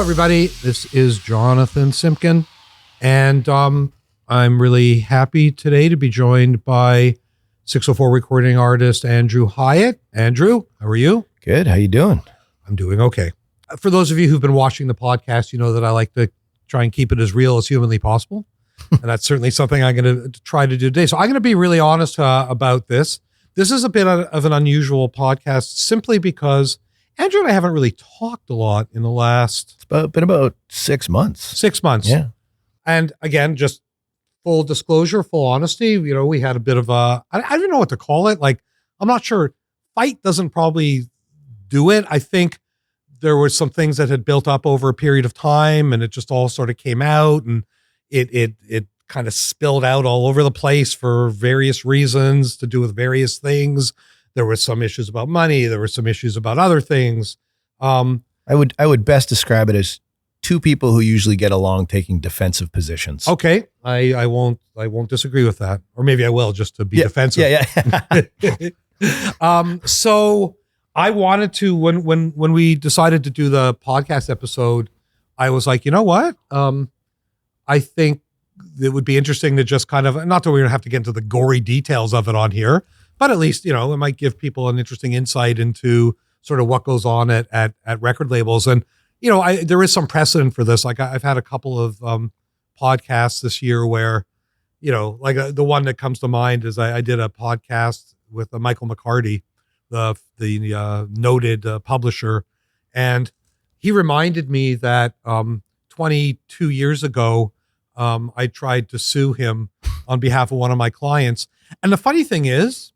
everybody. This is Jonathan Simkin, and I'm really happy today to be joined by 604 recording artist Andrew Hyatt. Andrew, how are you? Good. How you doing? I'm doing okay. For those of you who've been watching the podcast, you know that I like to try and keep it as real as humanly possible. And that's certainly something I'm going to try to do today. So I'm going to be really honest about this. This is a bit of an unusual podcast simply because Andrew and I haven't really talked a lot in the last... It's been about 6 months. 6 months. Yeah. And again, just full disclosure, full honesty, you know, we had a bit of a, I don't know what to call it. Like, I'm not sure. Fight doesn't probably do it. I think there were some things that had built up over a period of time and it just all sort of came out and it kind of spilled out all over the place for various reasons to do with various things. There were some issues about money. There were some issues about other things. I would best describe it as two people who usually get along taking defensive positions. Okay. I won't disagree with that. Or maybe I will, just to be defensive. Yeah. So I wanted to, when we decided to do the podcast episode, I was like, you know what? I think it would be interesting to just kind of, not that we're going to have to get into the gory details of it on here, but at least, you know, it might give people an interesting insight into sort of what goes on at record labels. And, you know, there is some precedent for this. Like I've had a couple of podcasts this year where, you know, like the one that comes to mind is I did a podcast with Michael McCarty, the noted publisher. And he reminded me that 22 years ago, I tried to sue him on behalf of one of my clients. And the funny thing is,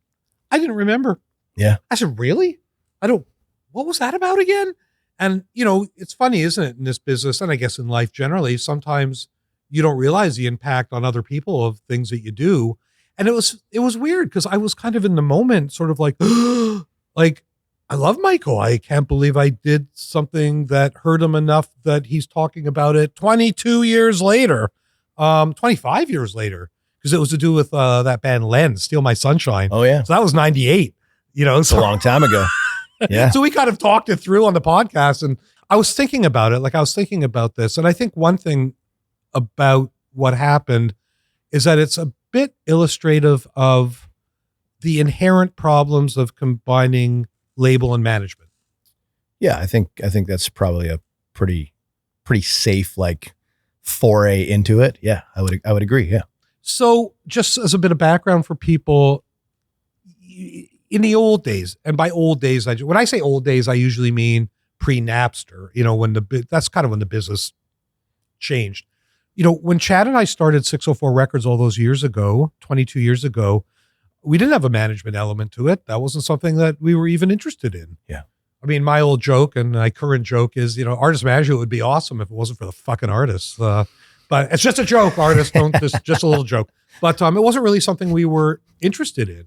I didn't remember. Yeah. I said, really? What was that about again? And, you know, it's funny, isn't it, in this business, and I guess in life generally, sometimes you don't realize the impact on other people of things that you do. And it was weird because I was kind of in the moment, sort of like, like, I love Michael. I can't believe I did something that hurt him enough that he's talking about it 22 years later, 25 years later, because it was to do with that band Len, Steal My Sunshine. Oh, yeah. So that was 98, you know. It's a long time ago. Yeah. So we kind of talked it through on the podcast, and I was thinking about it. Like I was thinking about this. And I think one thing about what happened is that it's a bit illustrative of the inherent problems of combining label and management. Yeah. I think that's probably a pretty safe, like, foray into it. Yeah. I would agree. Yeah. So just as a bit of background for people, in the old days, and by old days, when I say old days, I usually mean pre-Napster, you know, that's kind of when the business changed. You know, when Chad and I started 604 Records all those years ago, 22 years ago, we didn't have a management element to it. That wasn't something that we were even interested in. Yeah. I mean, my old joke and my current joke is, you know, artist management would be awesome if it wasn't for the fucking artists. But it's just a joke, artists. Just a little joke. But it wasn't really something we were interested in.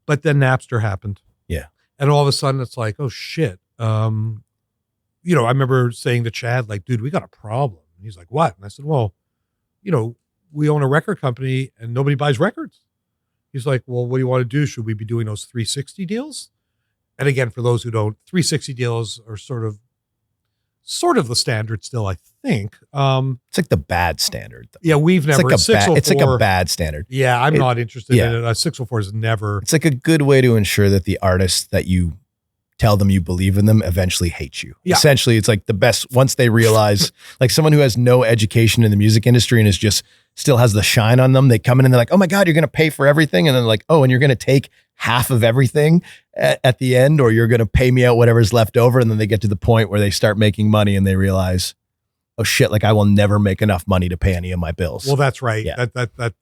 But then Napster happened. Yeah. And all of a sudden it's like, oh shit. You know, I remember saying to Chad, like, dude, we got a problem. And he's like, what? And I said, well, you know, we own a record company and nobody buys records. He's like, well, what do you want to do? Should we be doing those 360 deals? And again, for those who don't, 360 deals are sort of the standard still, I think. It's like the bad standard, though. Yeah, we've never. It's like a bad standard. Yeah, I'm not interested in it. 604 is never. It's like a good way to ensure that the artists that you tell them you believe in them eventually hate you. Yeah. Essentially, it's like the best once they realize, like someone who has no education in the music industry and is just still has the shine on them. They come in and they're like, oh my God, you're going to pay for everything. And then like, oh, and you're going to take half of everything at the end, or you're going to pay me out whatever's left over. And then they get to the point where they start making money and they realize, oh shit, like I will never make enough money to pay any of my bills. Well, that's right. Yeah.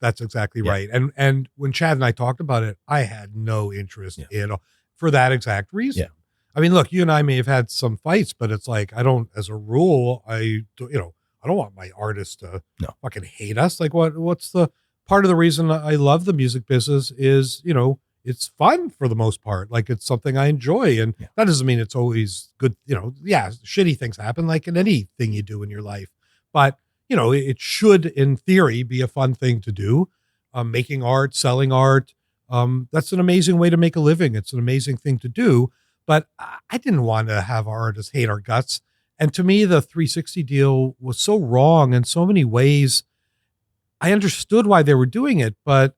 That's exactly right. And when Chad and I talked about it, I had no interest in for that exact reason. Yeah. I mean, look, you and I may have had some fights, but it's like, I don't, as a rule, I don't want my artists to fucking hate us. Like what's the part of the reason I love the music business is, you know, it's fun for the most part. Like it's something I enjoy. And that doesn't mean it's always good. You know, shitty things happen like in anything you do in your life, but you know, it should in theory be a fun thing to do. Making art, selling art. That's an amazing way to make a living. It's an amazing thing to do. But I didn't want to have our artists hate our guts. And to me, the 360 deal was so wrong in so many ways. I understood why they were doing it, but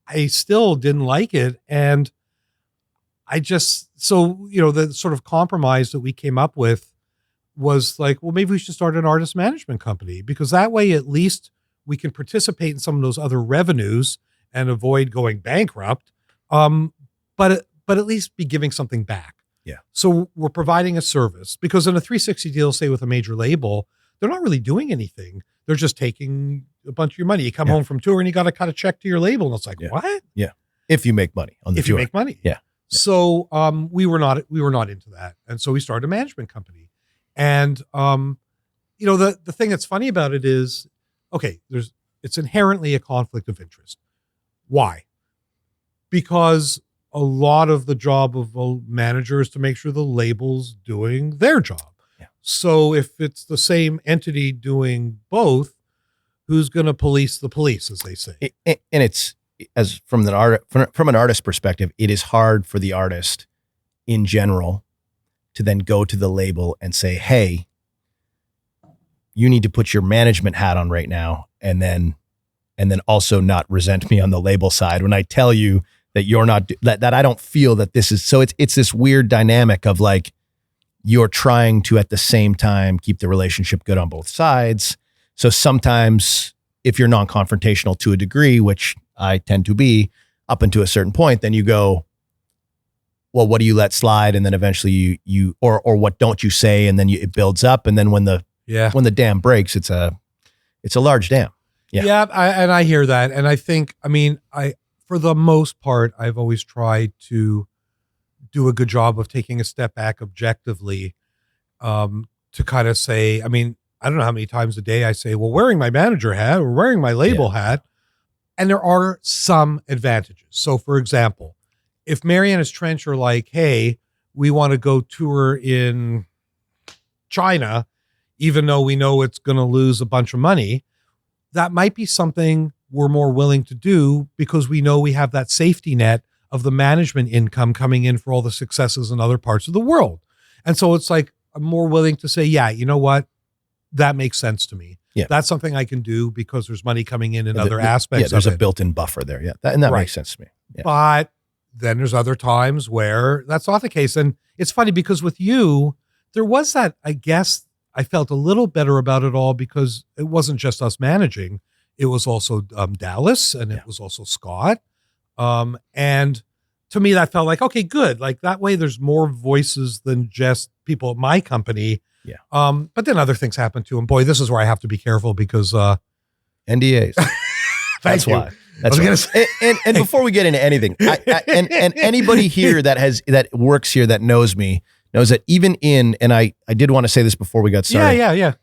I still didn't like it. And the sort of compromise that we came up with was like, well, maybe we should start an artist management company, because that way at least we can participate in some of those other revenues and avoid going bankrupt. But at least be giving something back. Yeah. So we're providing a service, because in a 360 deal, say with a major label, they're not really doing anything. They're just taking a bunch of your money. You come home from tour and you got to cut a check to your label. And it's like, what? Yeah. If you make money on the tour. If you make money. Yeah. So we were not into that. And so we started a management company. And the thing that's funny about it is, okay, it's inherently a conflict of interest. Why? Because a lot of the job of a manager is to make sure the label's doing their job. Yeah. So if it's the same entity doing both, who's going to police the police, as they say? And it's, as from an artist perspective, it is hard for the artist in general to then go to the label and say, hey, you need to put your management hat on right now, and then also not resent me on the label side when I tell you that you're not, that I don't feel that this is. So it's this weird dynamic of like, you're trying to at the same time keep the relationship good on both sides. So sometimes if you're non-confrontational to a degree, which I tend to be up until a certain point, then you go, well, what do you let slide? And then eventually you or what don't you say? And then it builds up. And then when the dam breaks, it's a large dam. Yeah. Yeah. I hear that. And I think, for the most part, I've always tried to do a good job of taking a step back objectively, to kind of say, I don't know how many times a day I say, well, wearing my manager hat or wearing my label hat. And there are some advantages. So for example, if Marianas Trench are like, hey, we want to go tour in China, even though we know it's going to lose a bunch of money, that might be something we're more willing to do, because we know we have that safety net of the management income coming in for all the successes in other parts of the world. And so it's like, I'm more willing to say, yeah, you know what? That makes sense to me. Yeah. That's something I can do because there's money coming in other aspects. Yeah, there's a built-in buffer there. Yeah. That makes sense to me. Yeah. But then there's other times where that's not the case. And it's funny because with you, there was that, I guess I felt a little better about it all, because it wasn't just us managing. It was also Dallas, and it was also Scott. And to me, that felt like, okay, good. Like that way there's more voices than just people at my company. Yeah. But then other things happen too. And boy, this is where I have to be careful because NDAs. That's why. That's why. And before we get into anything, and anybody here that works here that knows me knows that even and I did want to say this before we got started. Yeah.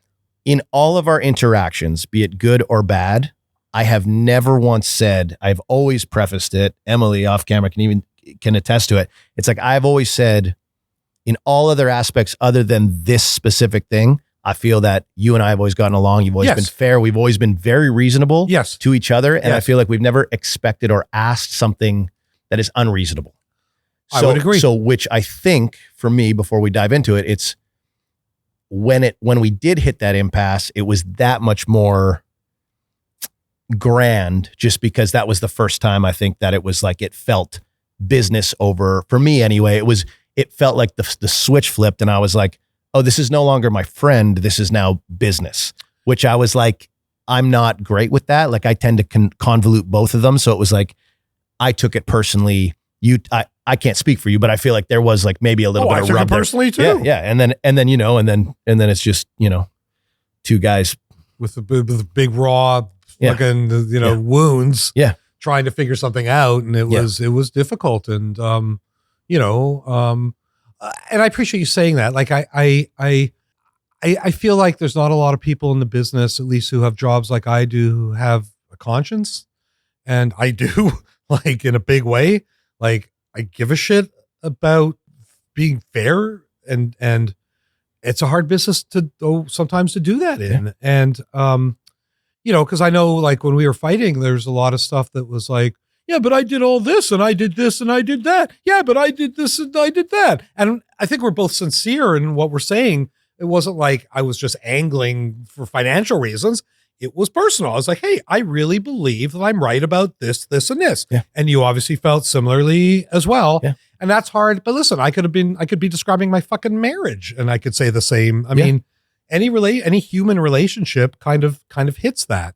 In all of our interactions, be it good or bad, I have never once said, I've always prefaced it. Emily off camera can attest to it. It's like, I've always said, in all other aspects other than this specific thing, I feel that you and I have always gotten along. You've always been fair. We've always been very reasonable to each other. And I feel like we've never expected or asked something that is unreasonable. I would agree. So which I think for me, before we dive into it, it's when we did hit that impasse, it was that much more grand, just because that was the first time I think that it was like, it felt business over, for me anyway. It felt like the switch flipped, and I was like, oh, this is no longer my friend. This is now business, which I was like, I'm not great with that. Like I tend to convolute both of them. So it was like, I took it personally. I can't speak for you, but I feel like there was like maybe a little bit of rub personally too. Yeah. And then it's just, two guys with the big raw fucking, wounds, trying to figure something out. And it was difficult. And, and I appreciate you saying that. Like I feel like there's not a lot of people in the business, at least who have jobs like I do, who have a conscience, and I do, like in a big way. Like I give a shit about being fair, and it's a hard business sometimes to do that in. And, cause I know like when we were fighting, there's a lot of stuff that was like, yeah, but I did all this and I did this and I did that. Yeah, but I did this and I did that. And I think we're both sincere in what we're saying. It wasn't like I was just angling for financial reasons. It was personal. I was like, hey, I really believe that I'm right about this, this, and this. Yeah. And you obviously felt similarly as well. Yeah. And that's hard. But listen, I could be describing my fucking marriage and I could say the same. I mean, any human relationship kind of hits that.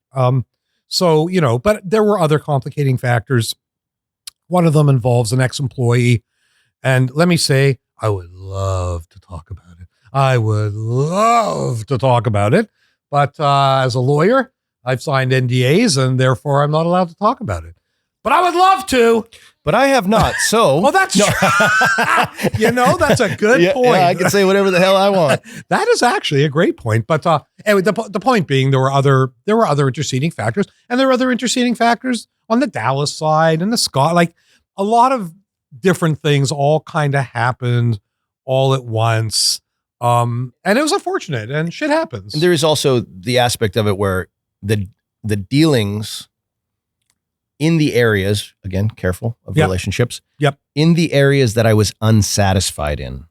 So, but there were other complicating factors. One of them involves an ex-employee. And let me say, I would love to talk about it. But as a lawyer, I've signed NDAs and therefore I'm not allowed to talk about it. But I would love to. But I have not. So, well, that's that's a good point. Yeah, I can say whatever the hell I want. That is actually a great point. But anyway, the point being, there were other interceding factors, and there were other interceding factors on the Dallas side and the Scott. Like a lot of different things all kind of happened all at once. And it was unfortunate, and shit happens. And there is also the aspect of it where the dealings in the areas, again, careful of relationships. Yep. In the areas that I was unsatisfied in,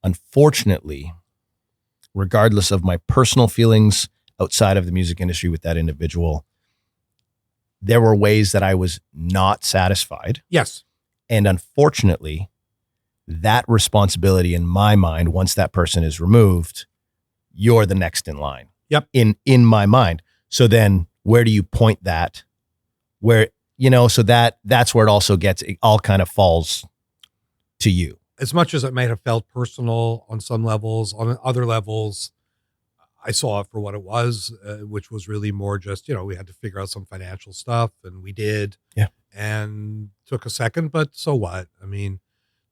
unfortunately, regardless of my personal feelings outside of the music industry with that individual, there were ways that I was not satisfied. Yes. And unfortunately, that responsibility in my mind, once that person is removed, you're the next in line. Yep. In my mind. So then where do you point that? Where, so that's where it all kind of falls to you. As much as it might have felt personal on some levels, on other levels, I saw it for what it was, which was really more just, we had to figure out some financial stuff, and we did. Yeah. And took a second, but so what? I mean,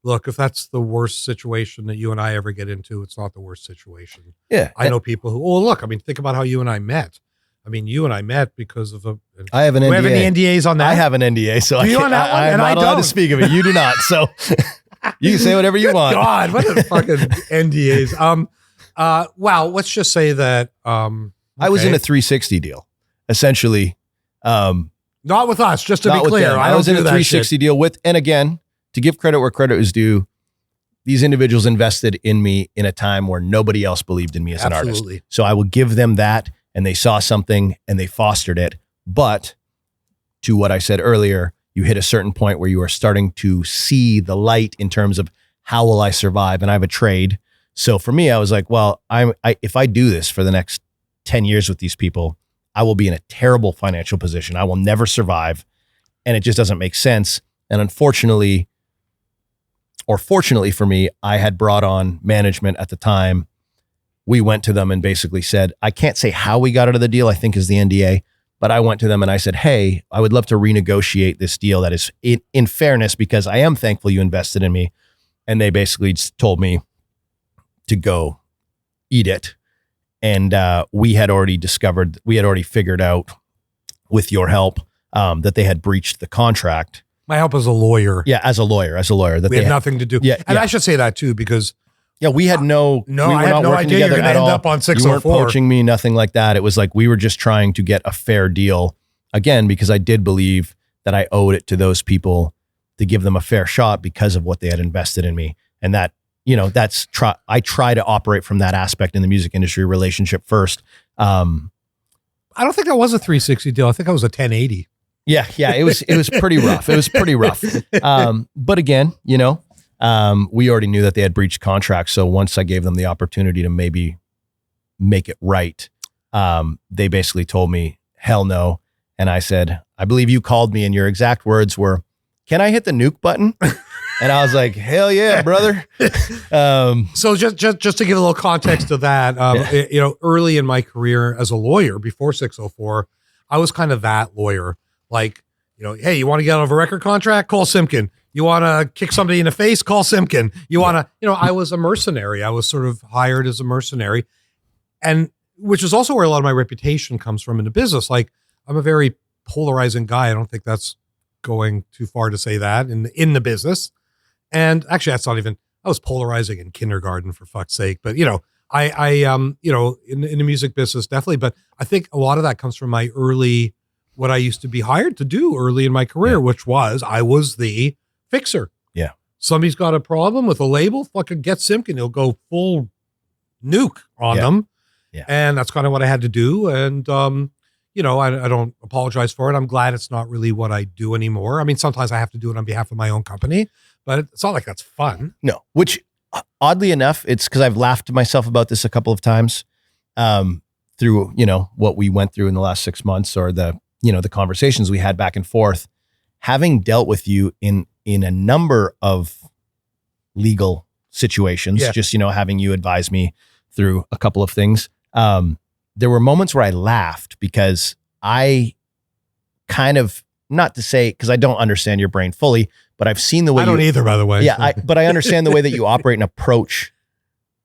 look, if that's the worst situation that you and I ever get into, it's not the worst situation. Yeah. I know people who, think about how you and I met. I mean, you and I met because of I have an NDA. Do we have any NDAs on that? I have an NDA, so I'm not allowed to speak of it. You do not, so you can say whatever you want. God, what a fucking NDAs. Well, let's just say that I was in a 360 deal, essentially. Not with us, just to be clear. I was in a 360 deal with, and again, to give credit where credit is due, these individuals invested in me in a time where nobody else believed in me as an artist. So I will give them that. And they saw something and they fostered it. But to what I said earlier, you hit a certain point where you are starting to see the light in terms of how will I survive? And I have a trade. So for me, I was like, well, if I do this for the next 10 years with these people, I will be in a terrible financial position. I will never survive. And it just doesn't make sense. And unfortunately, or fortunately for me, I had brought on management at the time. We went to them and basically said, I can't say how we got out of the deal, I think is the NDA, but I went to them and I said, hey, I would love to renegotiate this deal that is in fairness, because I am thankful you invested in me. And they basically just told me to go eat it. And we had already figured out with your help that they had breached the contract. My help as a lawyer. Yeah, as a lawyer. That we had nothing to do. Yeah, and I should say that too, because we had I had no idea you're going to end up on 604. You weren't poaching me, nothing like that. It was like we were just trying to get a fair deal. Again, because I did believe that I owed it to those people to give them a fair shot because of what they had invested in me. And that, I try to operate from that aspect in the music industry relationship first. I don't think that was a 360 deal. I think that was a 1080. Yeah. It was pretty rough. It was pretty rough. But again, we already knew that they had breached contracts. So once I gave them the opportunity to maybe make it right, they basically told me, hell no. And I said, I believe you called me and your exact words were, can I hit the nuke button? And I was like, hell yeah, brother. So just to give a little context to that, early in my career as a lawyer before 604, I was kind of that lawyer. Like, hey, you want to get out of a record contract? Call Simkin. You want to kick somebody in the face? Call Simkin. You want to, I was a mercenary. I was sort of hired as a mercenary, and which is also where a lot of my reputation comes from in the business. Like, I'm a very polarizing guy. I don't think that's going too far to say that in the business. And actually, that's not even, I was polarizing in kindergarten, for fuck's sake. But, I in the music business, definitely. But I think a lot of that comes from my early, what I used to be hired to do early in my career, which was, I was the fixer. Yeah. Somebody's got a problem with a label, fucking get Simkin. He'll go full, nuke on them. Yeah. And that's kind of what I had to do. And, you know, I don't apologize for it. I'm glad it's not really what I do anymore. I mean, sometimes I have to do it on behalf of my own company, but it's not like that's fun. No, which oddly enough, it's because I've laughed to myself about this a couple of times through, you know, what we went through in the last 6 months, or the, you know, the conversations we had back and forth, having dealt with you in a number of legal situations, just, you know, having you advise me through a couple of things. There were moments where I laughed because I kind of, not to say, because I don't understand your brain fully, but I've seen the way I don't either, by the way. Yeah, but I understand the way that you operate and approach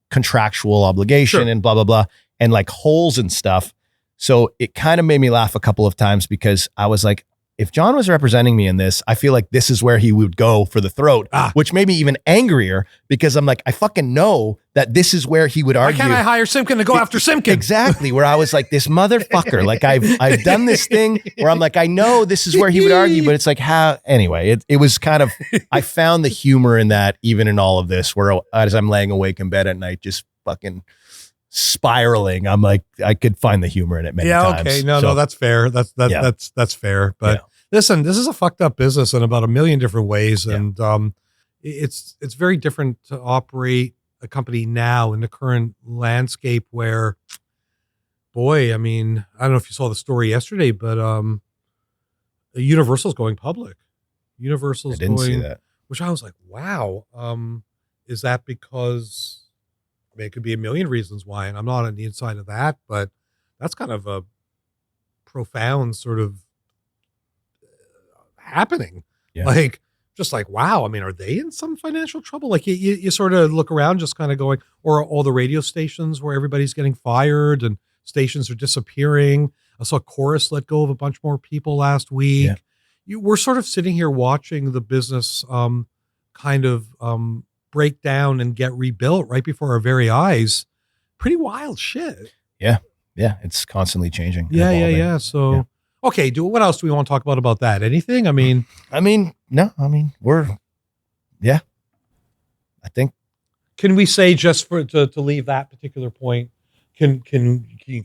contractual obligation and blah, blah, blah, and like holes and stuff. So it kind of made me laugh a couple of times because I was like, if John was representing me in this, I feel like this is where he would go for the throat, which made me even angrier because I'm like, I fucking know that this is where he would argue. Why can't I hire Simkin to go after Simkin? Exactly. Where I was like, this motherfucker, like I've done this thing where I'm like, I know this is where he would argue, but it's like, how, anyway, it was kind of, I found the humor in that, even in all of this, where as I'm laying awake in bed at night, just fucking spiraling, I'm like, I could find the humor in it many times. Okay. No, that's fair. That's fair. But listen, this is a fucked up business in about a million different ways. And it's very different to operate a company now in the current landscape where, boy, I mean, I don't know if you saw the story yesterday, but Universal's going public. Universal's going, see that. Which I was like, wow. Is that because, I mean, it could be a million reasons why, and I'm not on the inside of that, but that's kind of a profound sort of happening. Like, just like, wow, I mean, are they in some financial trouble? Like you sort of look around just kind of going, or all the radio stations where everybody's getting fired and stations are disappearing. I saw Chorus let go of a bunch more people last week. We're sort of sitting here watching the business kind of break down and get rebuilt right before our very eyes. Pretty wild shit. Yeah. It's constantly changing. Yeah. So, okay. What else do we want to talk about that? Anything? I mean, no, I think. Can we say just to leave that particular point, can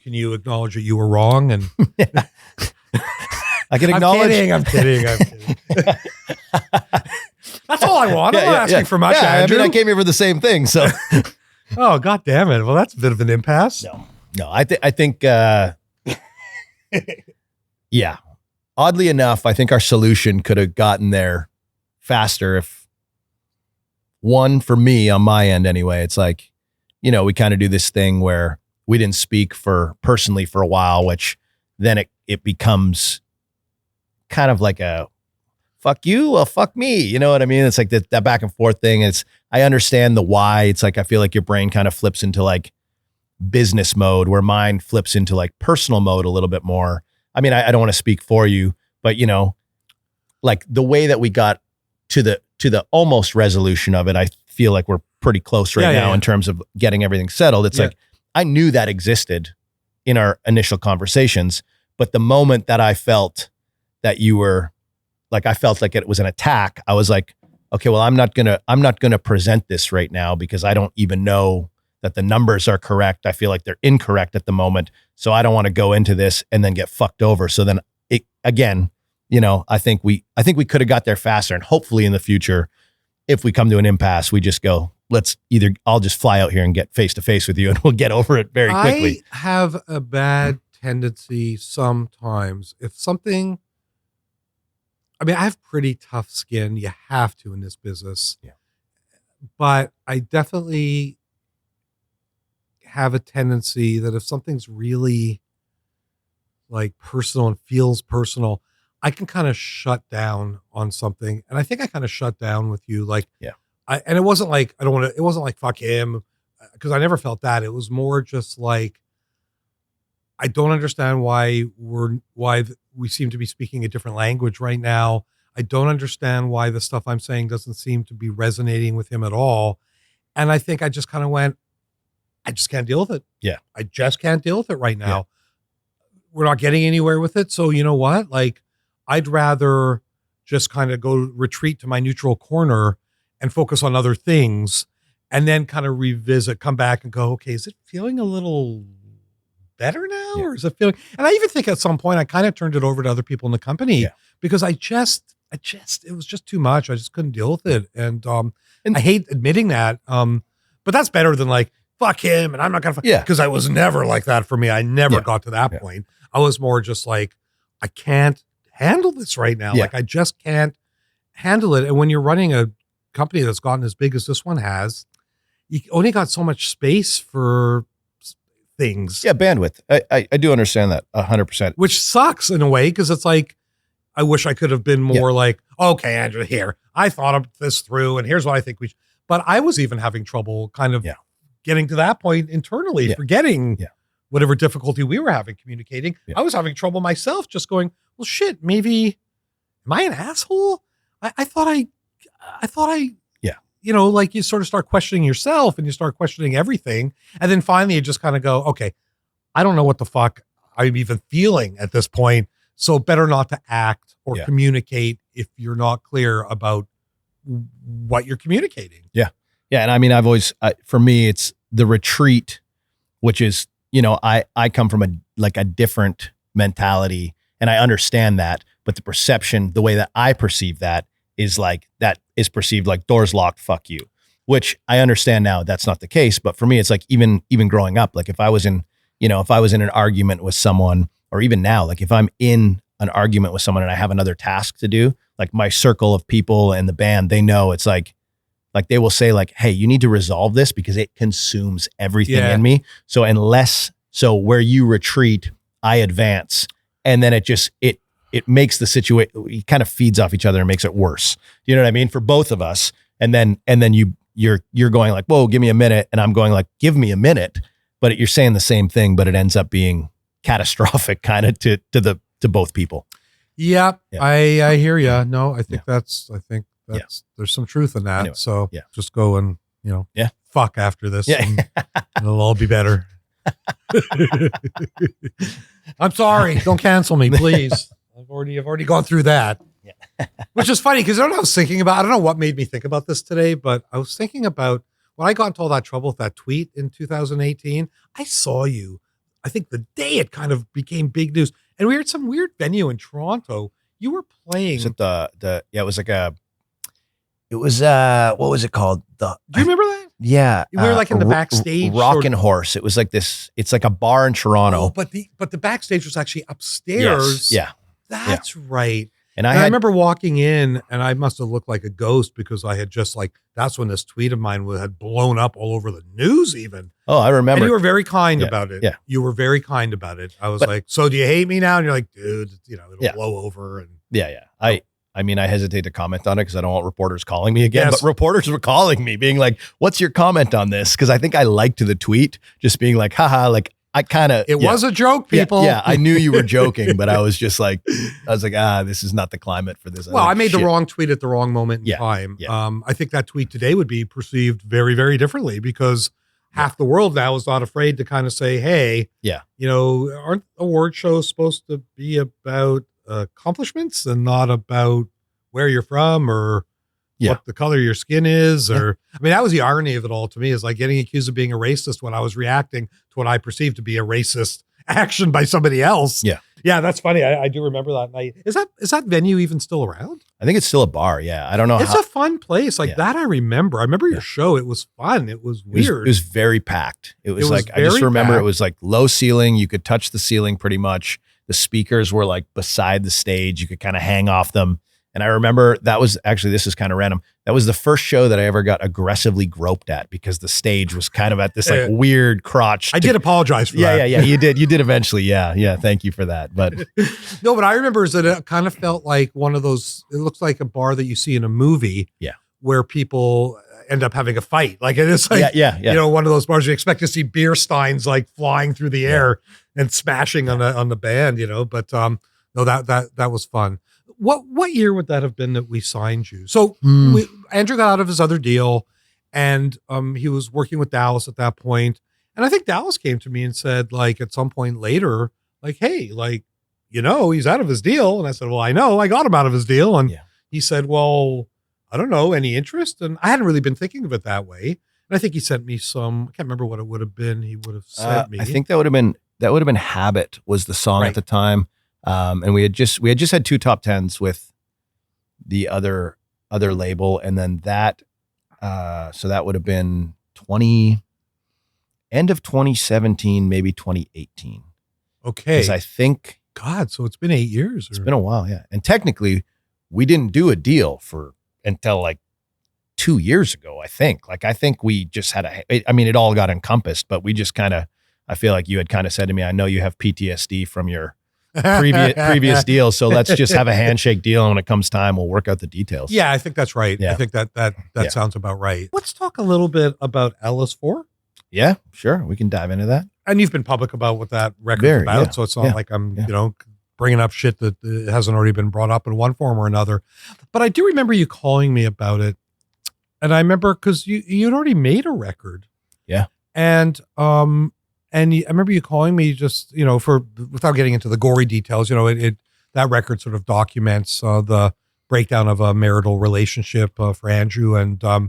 you acknowledge that you were wrong? And I can acknowledge. I'm kidding. That's all I want. I'm not asking for much, Andrew. I came here for the same thing. So, oh, God damn it. Well, that's a bit of an impasse. No, I think, yeah. Oddly enough, I think our solution could have gotten there faster if, one, for me on my end anyway, it's like, you know, we kind of do this thing where we didn't speak personally for a while, which then it becomes kind of like a fuck you, well, fuck me. You know what I mean? It's like that back and forth thing. I understand the why. It's like, I feel like your brain kind of flips into like business mode where mine flips into like personal mode a little bit more. I mean, I don't want to speak for you, but you know, like the way that we got to the almost resolution of it, I feel like we're pretty close right now in terms of getting everything settled. It's like, I knew that existed in our initial conversations, but the moment that I felt that you were like, I felt like it was an attack, I was like, okay, well, I'm not gonna present this right now because I don't even know that the numbers are correct. I feel like they're incorrect at the moment. So I don't want to go into this and then get fucked over. So then it, again, you know, I think we could have got there faster, and hopefully in the future, if we come to an impasse, we just go, I'll just fly out here and get face to face with you and we'll get over it very quickly. I have a bad tendency sometimes if something, I mean, I have pretty tough skin. You have to in this business. Yeah. But I definitely have a tendency that if something's really like personal and feels personal, I can kind of shut down on something. And I think I kind of shut down with you. Like, and it wasn't like, it wasn't like, fuck him. Cause I never felt that. It was more just like, I don't understand why we seem to be speaking a different language right now. I don't understand why the stuff I'm saying doesn't seem to be resonating with him at all. And I think I just kind of went, I just can't deal with it. Yeah. I just can't deal with it right now. Yeah. We're not getting anywhere with it. So you know what? Like, I'd rather just kind of go retreat to my neutral corner and focus on other things and then kind of revisit, come back and go, okay, is it feeling a little better now? Or is it feeling, and I even think at some point I kind of turned it over to other people in the company because it was just too much. I just couldn't deal with it. And I hate admitting that. But that's better than like, fuck him. And I'm not going to, because I was never like that for me. I never got to that point. I was more just like, I can't handle this right now. Like I just can't handle it. And when you're running a company that's gotten as big as this one has, you only got so much space for things. Yeah, bandwidth. I do understand that 100%. Which sucks in a way, because it's like, I wish I could have been more like, okay, Andrew, here, I thought of this through, and here's what I think we should. But I was even having trouble kind of getting to that point internally, forgetting whatever difficulty we were having communicating. I was having trouble myself, just going, well, shit, maybe, am I an asshole? I thought I, you know, like you sort of start questioning yourself and you start questioning everything. And then finally you just kind of go, okay, I don't know what the fuck I'm even feeling at this point. So better not to act or communicate if you're not clear about what you're communicating. Yeah. Yeah. And I mean, I've always, for me, it's the retreat, which is, you know, I come from a different mentality, and I understand that, but the perception, the way that I perceive that is like, that is perceived like doors locked, fuck you, which I understand now that's not the case. But for me, it's like, even growing up, like if I was in an argument with someone, or even now, like if I'm in an argument with someone and I have another task to do, like my circle of people and the band, they know it's like they will say like, hey, you need to resolve this because it consumes everything in me. So where you retreat, I advance. And then it makes the situation, it kind of feeds off each other and makes it worse. You know what I mean? For both of us. And then you're going like, whoa, give me a minute. And I'm going like, give me a minute. But you're saying the same thing, but it ends up being catastrophic kind of to both people. Yeah. I hear you. No, I think that's there's some truth in that. Anyway, so just go and, fuck after this and it'll all be better. I'm sorry. Don't cancel me, please. I've already gone through that. Yeah. Which is funny because I was thinking about, I don't know what made me think about this today, but I was thinking about when I got into all that trouble with that tweet in 2018, I saw you, I think the day it kind of became big news, and we were at some weird venue in Toronto. You were playing. Was it it was like what was it called? Do you remember that? Yeah. We were like in the backstage. Rockin' Horse. It was like this, it's like a bar in Toronto. Oh, but the backstage was actually upstairs. Yes. Yeah. That's right. And I remember walking in and I must have looked like a ghost because I had just like, that's when this tweet of mine had blown up all over the news even. Oh, I remember. And you were very kind about it. Yeah. You were very kind about it. I was like, so do you hate me now? And you're like, dude, it'll blow over. And yeah. I mean, I hesitate to comment on it because I don't want reporters calling me again, but reporters were calling me being like, what's your comment on this? Because I think I liked the tweet just being like, haha, like I kind of, it was a joke, people. Yeah, I knew you were joking, but I was like, this is not the climate for this. Well, I made the wrong tweet at the wrong moment in time. Yeah. I think that tweet today would be perceived very, very differently because half the world now is not afraid to kind of say, hey, aren't award shows supposed to be about accomplishments and not about where you're from or what the color of your skin is? Or, I mean, that was the irony of it all to me, is like getting accused of being a racist when I was reacting to what I perceived to be a racist action by somebody else. Yeah. Yeah. That's funny. I do remember that night. Is that venue even still around? I think it's still a bar. Yeah. I don't know. It's a fun place. Like that. I remember your show. It was fun. It was weird. It was very packed. It was like, I just remember it was like low ceiling. You could touch the ceiling pretty much. The speakers were like beside the stage. You could kind of hang off them. And I remember that was actually, this is kind of random. That was the first show that I ever got aggressively groped at because the stage was kind of at this like weird crotch. I did apologize for that. Yeah. You did eventually. Yeah. Thank you for that. But no, but I remember is that it kind of felt like one of those, it looks like a bar that you see in a movie where people end up having a fight. Like it is like, one of those bars you expect to see beer steins like flying through the air and smashing on the band, but no, that was fun. What year would that have been that we signed you? So Andrew got out of his other deal and he was working with Dallas at that point. And I think Dallas came to me and said, like, at some point later, like, hey, like, he's out of his deal. And I said, well, I know, I got him out of his deal. And he said, well, I don't know, any interest? And I hadn't really been thinking of it that way. And I think he sent me some. I can't remember what it would have been. He would have sent me. I think that would have been Habit was the song at the time. And we had just had 2 top 10s with the other label, and then that so that would have been end of 2017, maybe 2018. Okay. Because I think so it's been 8 years. It's been a while, yeah. And technically, we didn't do a deal until like 2 years ago, I think. Like, I think we just had it all got encompassed, but we just kind of, I feel like you had kind of said to me, I know you have PTSD from your previous deal, so let's just have a handshake deal, and when it comes time, we'll work out the details. Yeah, I think that's right. Yeah. I think that sounds about right. Let's talk a little bit about LS4. Yeah, sure. We can dive into that. And you've been public about what that record's about, so it's not like I'm, bringing up shit that hasn't already been brought up in one form or another. But I do remember you calling me about it. And I remember because you'd already made a record. Yeah. And I remember you calling me just, without getting into the gory details, that record sort of documents the breakdown of a marital relationship for Andrew. And I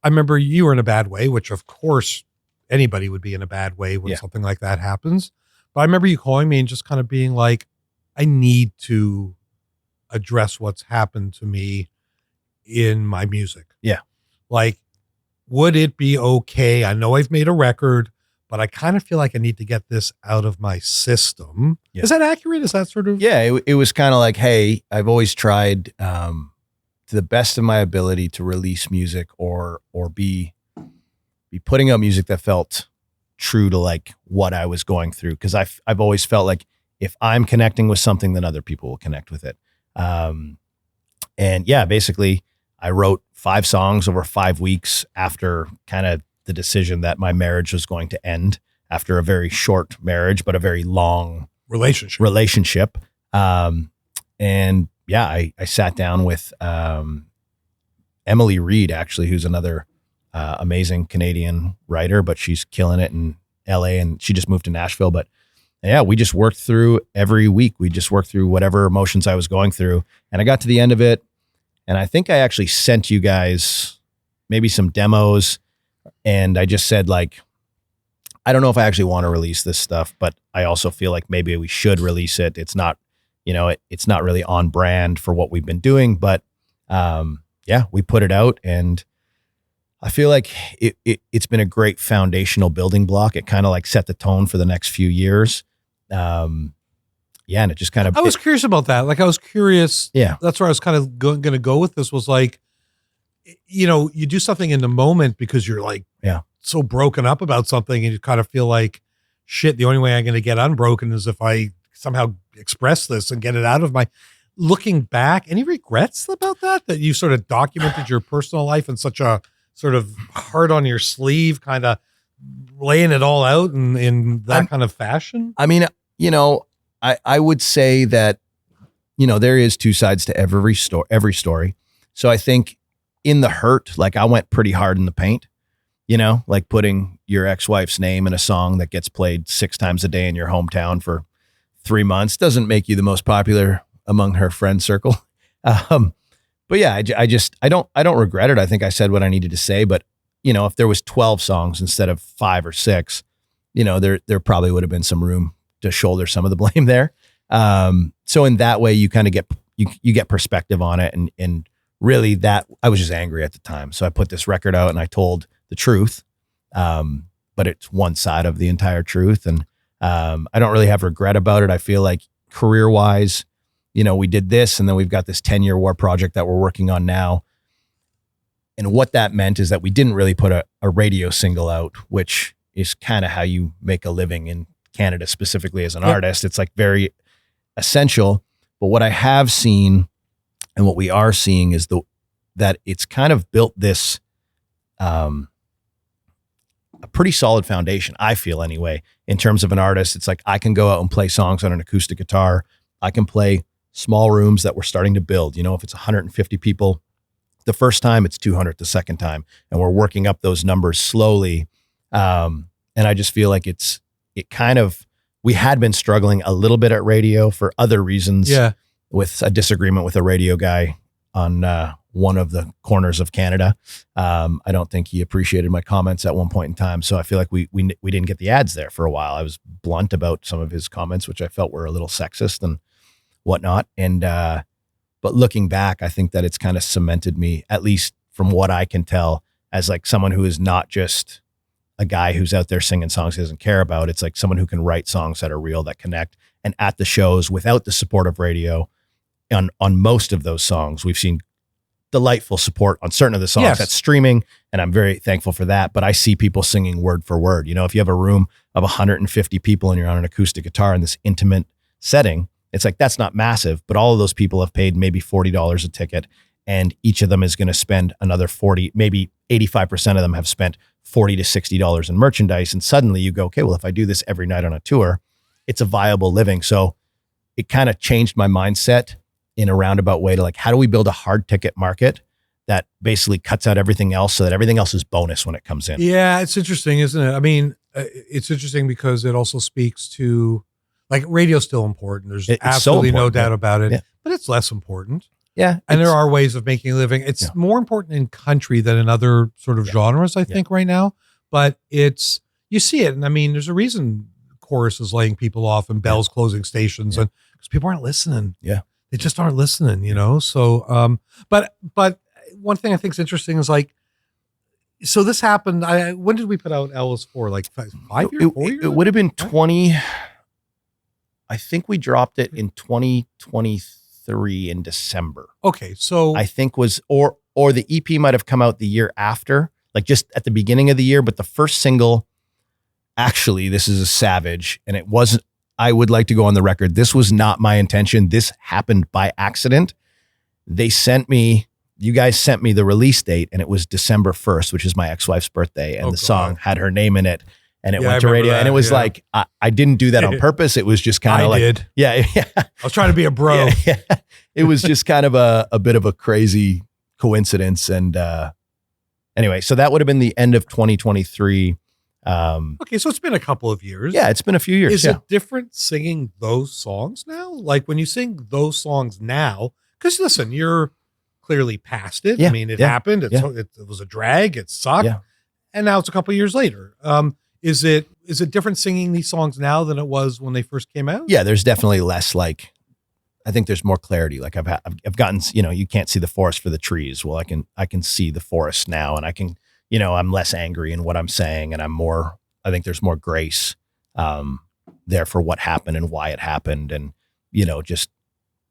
remember you were in a bad way, which of course anybody would be in a bad way when something like that happens. But I remember you calling me and just kind of being like, I need to address what's happened to me in my music. Yeah. Like, would it be okay? I know I've made a record, but I kind of feel like I need to get this out of my system. Yeah. Is that accurate? Is that sort of? Yeah, it was kind of like, hey, I've always tried to the best of my ability to release music or be putting out music that felt true to like what I was going through. Cause I've always felt like if I'm connecting with something, then other people will connect with it. And yeah, basically I wrote 5 songs over 5 weeks after kind of the decision that my marriage was going to end after a very short marriage, but a very long relationship. And yeah, I sat down with Emily Reed, actually, who's another amazing Canadian writer, but she's killing it in LA, and she just moved to Nashville. But yeah, we just worked through every week. We just worked through whatever emotions I was going through. And I got to the end of it. And I think I actually sent you guys maybe some demos. And I just said, like, I don't know if I actually want to release this stuff, but I also feel like maybe we should release it. It's not, it's not really on brand for what we've been doing, but yeah, we put it out, and I feel like it's been a great foundational building block. It kind of like set the tone for the next few years. Yeah. And it just kind of, I was curious about that. Like, I was curious. Yeah. That's where I was kind of going to go with this, was like, you do something in the moment because you're like, so broken up about something, and you kind of feel like, shit, the only way I'm going to get unbroken is if I somehow express this and get it out of my. Looking back, any regrets about that you sort of documented your personal life in such a sort of heart on your sleeve, kind of laying it all out in that kind of fashion? I mean, I would say that, there is 2 sides to every story. So I think in the hurt, like, I went pretty hard in the paint, like putting your ex-wife's name in a song that gets played 6 times a day in your hometown for 3 months doesn't make you the most popular among her friend circle. But yeah, I don't regret it. I think I said what I needed to say, but if there was 12 songs instead of 5 or 6, there probably would have been some room to shoulder some of the blame there. So in that way, you kind of get perspective on it. And really, that I was just angry at the time. So I put this record out and I told the truth. But it's one side of the entire truth. And I don't really have regret about it. I feel like career-wise, we did this, and then we've got this 10-year war project that we're working on now. And what that meant is that we didn't really put a radio single out, which is kind of how you make a living in Canada, specifically as an artist. It's like very essential. But what I have seen and what we are seeing is that it's kind of built this a pretty solid foundation, I feel anyway, in terms of an artist. It's like I can go out and play songs on an acoustic guitar. I can play small rooms that we're starting to build. If it's 150 people the first time, it's 200 the second time. And we're working up those numbers slowly. And I just feel like we had been struggling a little bit at radio for other reasons. Yeah. With a disagreement with a radio guy one of the corners of Canada. I don't think he appreciated my comments at one point in time. So I feel like we didn't get the ads there for a while. I was blunt about some of his comments, which I felt were a little sexist and whatnot. And, but looking back, I think that it's kind of cemented me, at least from what I can tell, as like someone who is not just a guy who's out there singing songs he doesn't care about. It's like someone who can write songs that are real, that connect. And at the shows, without the support of radio, on most of those songs, we've seen delightful support on certain of the songs. That's streaming, and I'm very thankful for that. But I see people singing word for word. You know, if you have a room of 150 people and you're on an acoustic guitar in this intimate setting, it's like, that's not massive, but all of those people have paid maybe $40 a ticket, and each of them is going to spend another 40, maybe 85% of them have spent $40 to $60 in merchandise. And suddenly you go, okay, well, if I do this every night on a tour, it's a viable living. So it kind of changed my mindset in a roundabout way to like, how do we build a hard ticket market that basically cuts out everything else so that everything else is bonus when it comes in? Yeah, it's interesting, isn't it? I mean, it's interesting because it also speaks to, like, radio's still important. There's absolutely so no doubt about it, but it's less important. Yeah. And there are ways of making a living. It's more important in country than in other sort of genres, I think, right now. But it's, you see it. And I mean, there's a reason chorus is laying people off and Bell's closing stations, and because people aren't listening. Yeah. They just aren't listening, you know? So, but one thing I think is interesting is like, so this happened. When did we put out Ellis for? Like 5 years, 4 years? It would have been 20. I think we dropped it in 2023 in December. Okay. So I think or the EP might have come out the year after, like just at the beginning of the year. But the first single, actually, this is a savage, and it wasn't, I would like to go on the record, this was not my intention. This happened by accident. You guys sent me the release date, and it was December 1st, which is my ex-wife's birthday. And the song had her name in it, and it went to radio. And it was like, I didn't do that on purpose. It was just kind of like, did. Yeah. I was trying to be a bro. Yeah. It was just kind of a bit of a crazy coincidence. And anyway, so that would have been the end of 2023. Okay, so it's been a couple of years. Yeah, it's been a few years. Is it different singing those songs now? Like when you sing those songs now, because listen, you're clearly past it. Yeah, I mean, it happened. It was a drag. It sucked. Yeah. And now it's a couple of years later. Is it different singing these songs now than it was when they first came out? Yeah, there's definitely less, like, I think there's more clarity. Like I've gotten, you know, you can't see the forest for the trees. Well, I can see the forest now, and I can, you know, I'm less angry in what I'm saying, and I think there's more grace there for what happened and why it happened. And, you know, just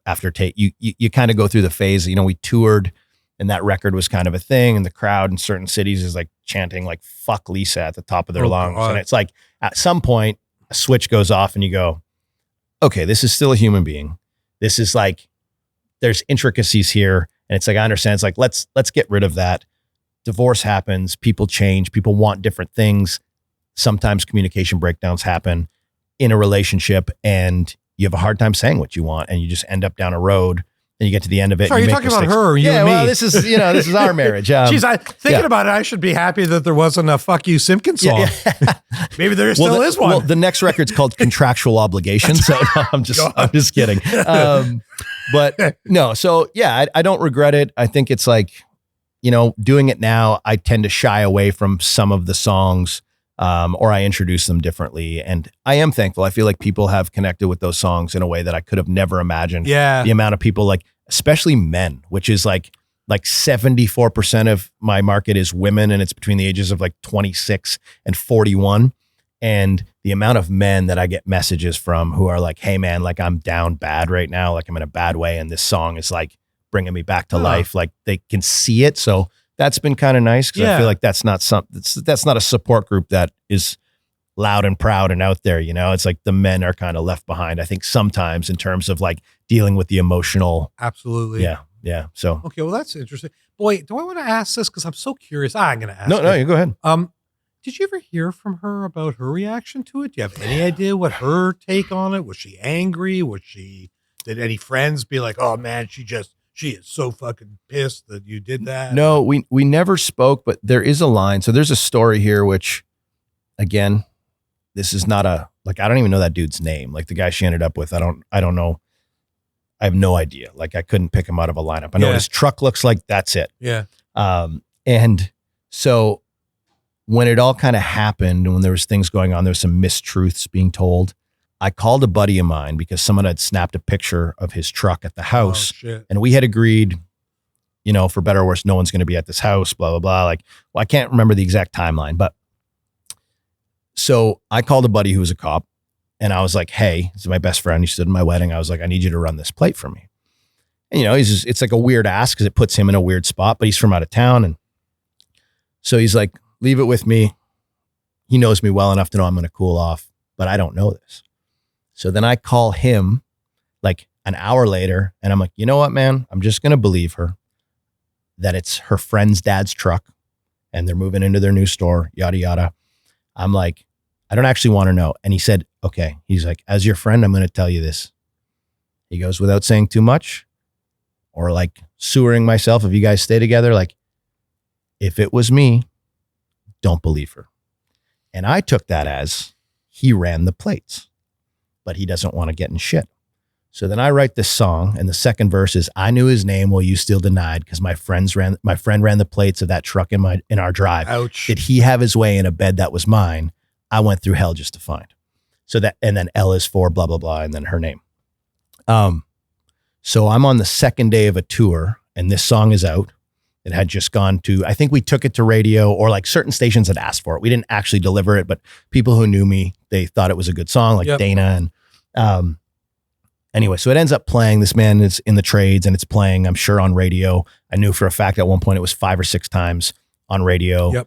after you kind of go through the phase, you know, we toured, and that record was kind of a thing, and the crowd in certain cities is like chanting like "fuck Lisa" at the top of their lungs. God. And it's like at some point a switch goes off and you go, okay, this is still a human being. This is like, there's intricacies here. And it's like, I understand. It's like, let's get rid of that. Divorce happens, people change, people want different things. Sometimes communication breakdowns happen in a relationship, and you have a hard time saying what you want, and you just end up down a road, and you get to the end of it. Sorry, you're talking about her or you and me? Well, this is our marriage. Jeez, thinking about it, I should be happy that there wasn't a "fuck you" Simkin song. Yeah. Maybe there still is one. Well, the next record's called "Contractual Obligation," so no, I'm just kidding. But no, so yeah, I don't regret it. I think it's like, you know, doing it now, I tend to shy away from some of the songs, or I introduce them differently. And I am thankful. I feel like people have connected with those songs in a way that I could have never imagined. Yeah. The amount of people, like, especially men, which is like 74% of my market is women, and it's between the ages of like 26 and 41. And the amount of men that I get messages from who are like, hey man, like I'm down bad right now. Like I'm in a bad way. And this song is like bringing me back to life. Like they can see it. So that's been kind of nice, because I feel like that's not a support group that is loud and proud and out there. You know, it's like the men are kind of left behind, I think, sometimes in terms of like dealing with the emotional. Absolutely. Yeah. So, okay. Well, that's interesting. Boy, do I want to ask this? Cause I'm so curious. I'm going to ask. No, you go ahead. Did you ever hear from her about her reaction to it? Do you have any idea what her take on it? Was she angry? Did any friends be like, oh man, she is so fucking pissed that you did that? No, we never spoke, but there is a line. So there's a story here, which again, this is not I don't even know that dude's name. Like the guy she ended up with. I don't know. I have no idea. Like I couldn't pick him out of a lineup. I know what his truck looks like. That's it. Yeah. And so when it all kind of happened, when there was things going on, there was some mistruths being told. I called a buddy of mine because someone had snapped a picture of his truck at the house, and we had agreed, you know, for better or worse, no one's going to be at this house, blah, blah, blah. Like, well, I can't remember the exact timeline, but so I called a buddy who was a cop, and I was like, hey, this is my best friend. He stood in my wedding. I was like, I need you to run this plate for me. And, you know, it's like a weird ask because it puts him in a weird spot, but he's from out of town. And so he's like, leave it with me. He knows me well enough to know I'm going to cool off, but I don't know this. So then I call him like an hour later, and I'm like, you know what, man? I'm just going to believe her that it's her friend's dad's truck and they're moving into their new store, yada, yada. I'm like, I don't actually want to know. And he said, okay. He's like, as your friend, I'm going to tell you this. He goes, without saying too much or like sewering myself, if you guys stay together, like if it was me, don't believe her. And I took that as he ran the plates, but he doesn't want to get in shit. So then I write this song, and the second verse is, I knew his name while you still denied, because my friend ran the plates of that truck in our drive. Ouch. Did he have his way in a bed that was mine? I went through hell just to find. So that, and then L is for blah, blah, blah, and then her name. So I'm on the second day of a tour, and this song is out. It had just gone to, I think we took it to radio, or like certain stations had asked for it. We didn't actually deliver it, but people who knew me, they thought it was a good song, like Dana. And anyway, so it ends up playing. This man is in the trades, and it's playing, I'm sure, on radio. I knew for a fact at one point it was 5 or 6 times on radio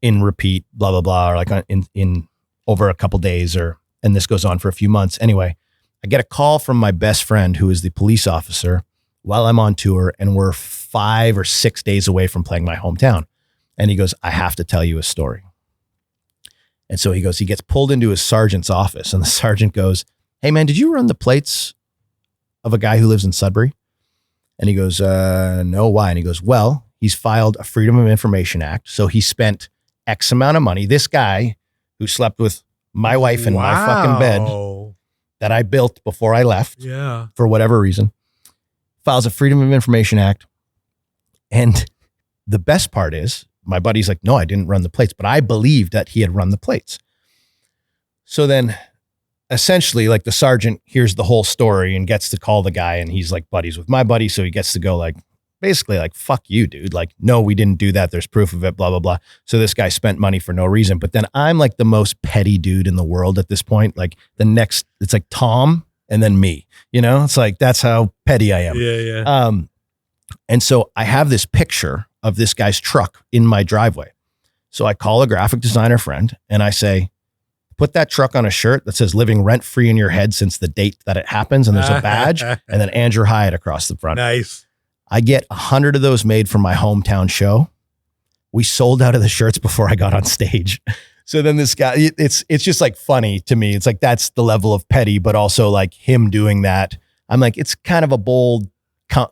in repeat, blah, blah, blah, or like in over a couple days, and this goes on for a few months. Anyway, I get a call from my best friend, who is the police officer, while I'm on tour, and we're 5 or 6 days away from playing my hometown. And he goes, I have to tell you a story. And so he goes, he gets pulled into his sergeant's office, and the sergeant goes, hey man, did you run the plates of a guy who lives in Sudbury? And he goes, no, why? And he goes, well, he's filed a Freedom of Information Act. So he spent X amount of money. This guy who slept with my wife in my fucking bed that I built before I left for whatever reason, files a Freedom of Information Act. And the best part is, my buddy's like, no, I didn't run the plates, but I believed that he had run the plates. So then essentially, like, the sergeant hears the whole story and gets to call the guy, and he's like buddies with my buddy. So he gets to go like, basically like, fuck you, dude. Like, no, we didn't do that. There's proof of it, blah, blah, blah. So this guy spent money for no reason. But then I'm like the most petty dude in the world at this point. Like it's like Tom and then me, you know, it's like, that's how petty I am. Yeah. And so I have this picture of this guy's truck in my driveway. So I call a graphic designer friend and I say, put that truck on a shirt that says living rent free in your head since the date that it happens. And there's a badge and then Andrew Hyatt across the front. Nice. I get 100 of those made for my hometown show. We sold out of the shirts before I got on stage. So then this guy, it's just like funny to me. It's like, that's the level of petty, but also like him doing that. I'm like, it's kind of a bold,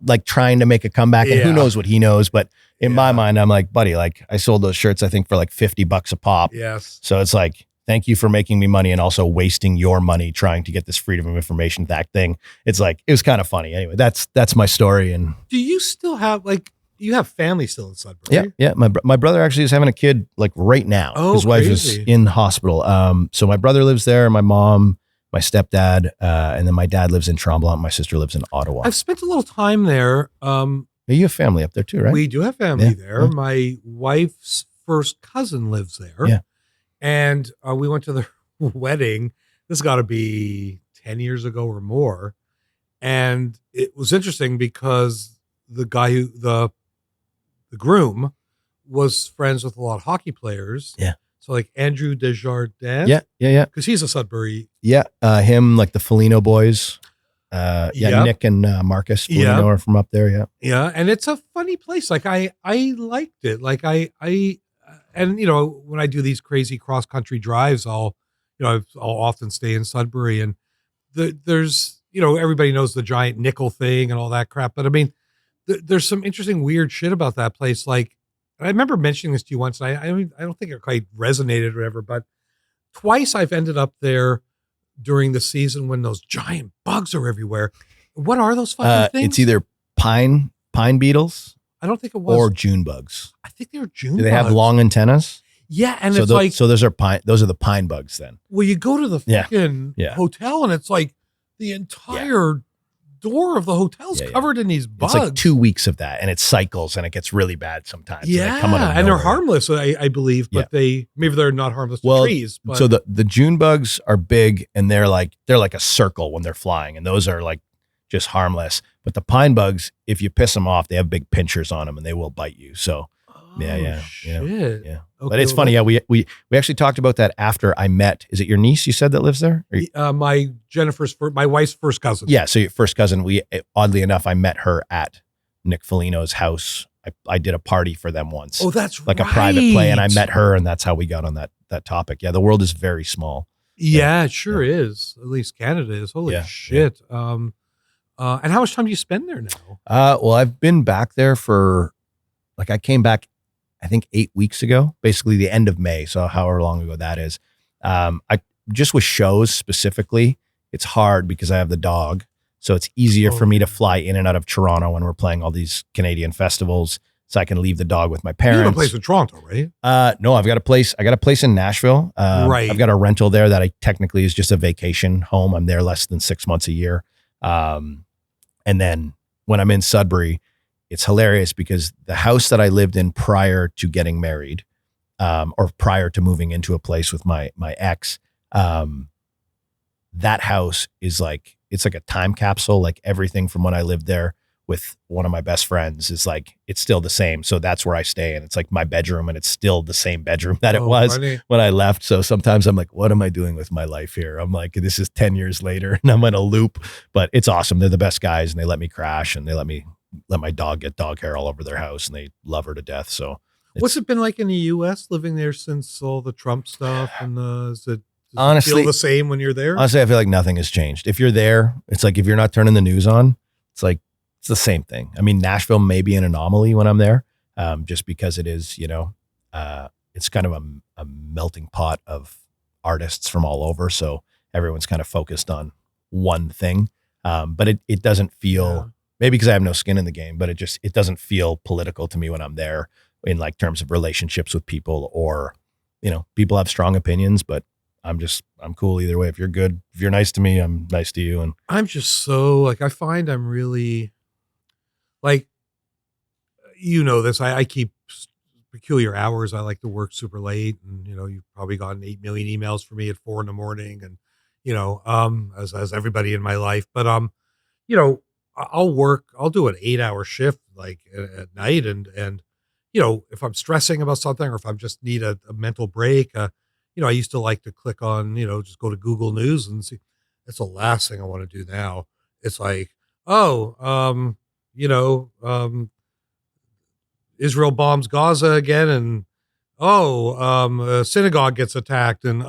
like trying to make a comeback, and who knows what he knows. But in my mind, I'm like, buddy, like I sold those shirts, I think for like $50 a pop. Yes. So it's like, thank you for making me money and also wasting your money trying to get this Freedom of Information Act thing. It's like, it was kind of funny. Anyway, that's my story. And do you still have, like, you have family still in Sudbury? Yeah. My brother actually is having a kid like right now. Oh, his wife is in hospital. So my brother lives there, my mom, my stepdad, and then my dad lives in Tremblant. My sister lives in Ottawa. I've spent a little time there. You have family up there too, right? We do have family there. Yeah. My wife's first cousin lives there. Yeah. And we went to their wedding. This has got to be 10 years ago or more. And it was interesting because the guy the groom was friends with a lot of hockey players. Yeah. So like Andrew Desjardins. Yeah. Because he's a Sudbury. Yeah. Him, like the Foligno boys. Nick and Marcus Foligno are from up there. Yeah. Yeah. And it's a funny place. Like I liked it. Like and you know, when I do these crazy cross country drives, I'll often stay in Sudbury, and there's, you know, everybody knows the giant nickel thing and all that crap. But I mean, there's some interesting, weird shit about that place. Like, I remember mentioning this to you once, and I don't think it quite resonated or whatever, but twice I've ended up there during the season when those giant bugs are everywhere. What are those fucking things? It's either pine beetles I don't think it was. or June bugs. I think they were June Do they bugs. have long antennas? Yeah, and so it's like so those are the pine bugs then. Well, you go to the fucking hotel and it's like the entire door of the hotel's covered in these bugs. It's like 2 weeks of that, and it cycles, and it gets really bad sometimes. Yeah, and, they come out of and nowhere. they're harmless, I believe, but maybe they're not harmless to trees. But. So the June bugs are big, and they're like a circle when they're flying, and those are like just harmless. But the pine bugs, if you piss them off, they have big pinchers on them, and they will bite you. So. Shit. Yeah. Okay, but it's funny. Yeah, we actually talked about that after I met. Is it your niece you said that lives there? My wife's first cousin. Yeah, so your first cousin. Oddly enough, I met her at Nick Foligno's house. I did a party for them once. Oh, that's like a private play, and I met her, and that's how we got on that topic. Yeah, the world is very small. Yeah, it sure is. At least Canada is. Holy shit. Yeah. And how much time do you spend there now? Well, I've been back there for I came back, I think 8 weeks ago, basically the end of May. So however long ago that is. I just with shows specifically, it's hard because I have the dog. So it's easier for me to fly in and out of Toronto when we're playing all these Canadian festivals. So I can leave the dog with my parents. You have a place in Toronto, right? No, I got a place in Nashville. Right. I've got a rental there that I technically is just a vacation home. I'm there less than 6 months a year. And then when I'm in Sudbury, it's hilarious because the house that I lived in prior to getting married, or prior to moving into a place with my ex, that house is it's like a time capsule. Like everything from when I lived there with one of my best friends is it's still the same. So that's where I stay. And it's like my bedroom, and it's still the same bedroom that it was when I left. So sometimes I'm like, what am I doing with my life here? I'm like, this is 10 years later and I'm in a loop, but it's awesome. They're the best guys, and they let me crash, and they let my dog get dog hair all over their house, and they love her to death. So what's it been like in the US living there since all the Trump stuff? And does it honestly feel the same when you're there? Honestly, I feel like nothing has changed. If you're there, it's like, if you're not turning the news on, it's like, it's the same thing. I mean, Nashville may be an anomaly when I'm there, just because it is, it's kind of a melting pot of artists from all over. So everyone's kind of focused on one thing. But it doesn't feel, maybe because I have no skin in the game, but it doesn't feel political to me when I'm there in terms of relationships with people, or, people have strong opinions, but I'm cool either way. If you're good, if you're nice to me, I'm nice to you. And I'm just so I find I'm really this, I keep peculiar hours. I like to work super late, and, you've probably gotten 8 million emails from me at 4 a.m. and, as everybody in my life, but, I'll do an 8-hour shift at night, and if I'm stressing about something, or if I just need a mental break, I used to like to click on, just go to Google News and see. It's the last thing I want to do now. It's Israel bombs Gaza again, and a synagogue gets attacked, and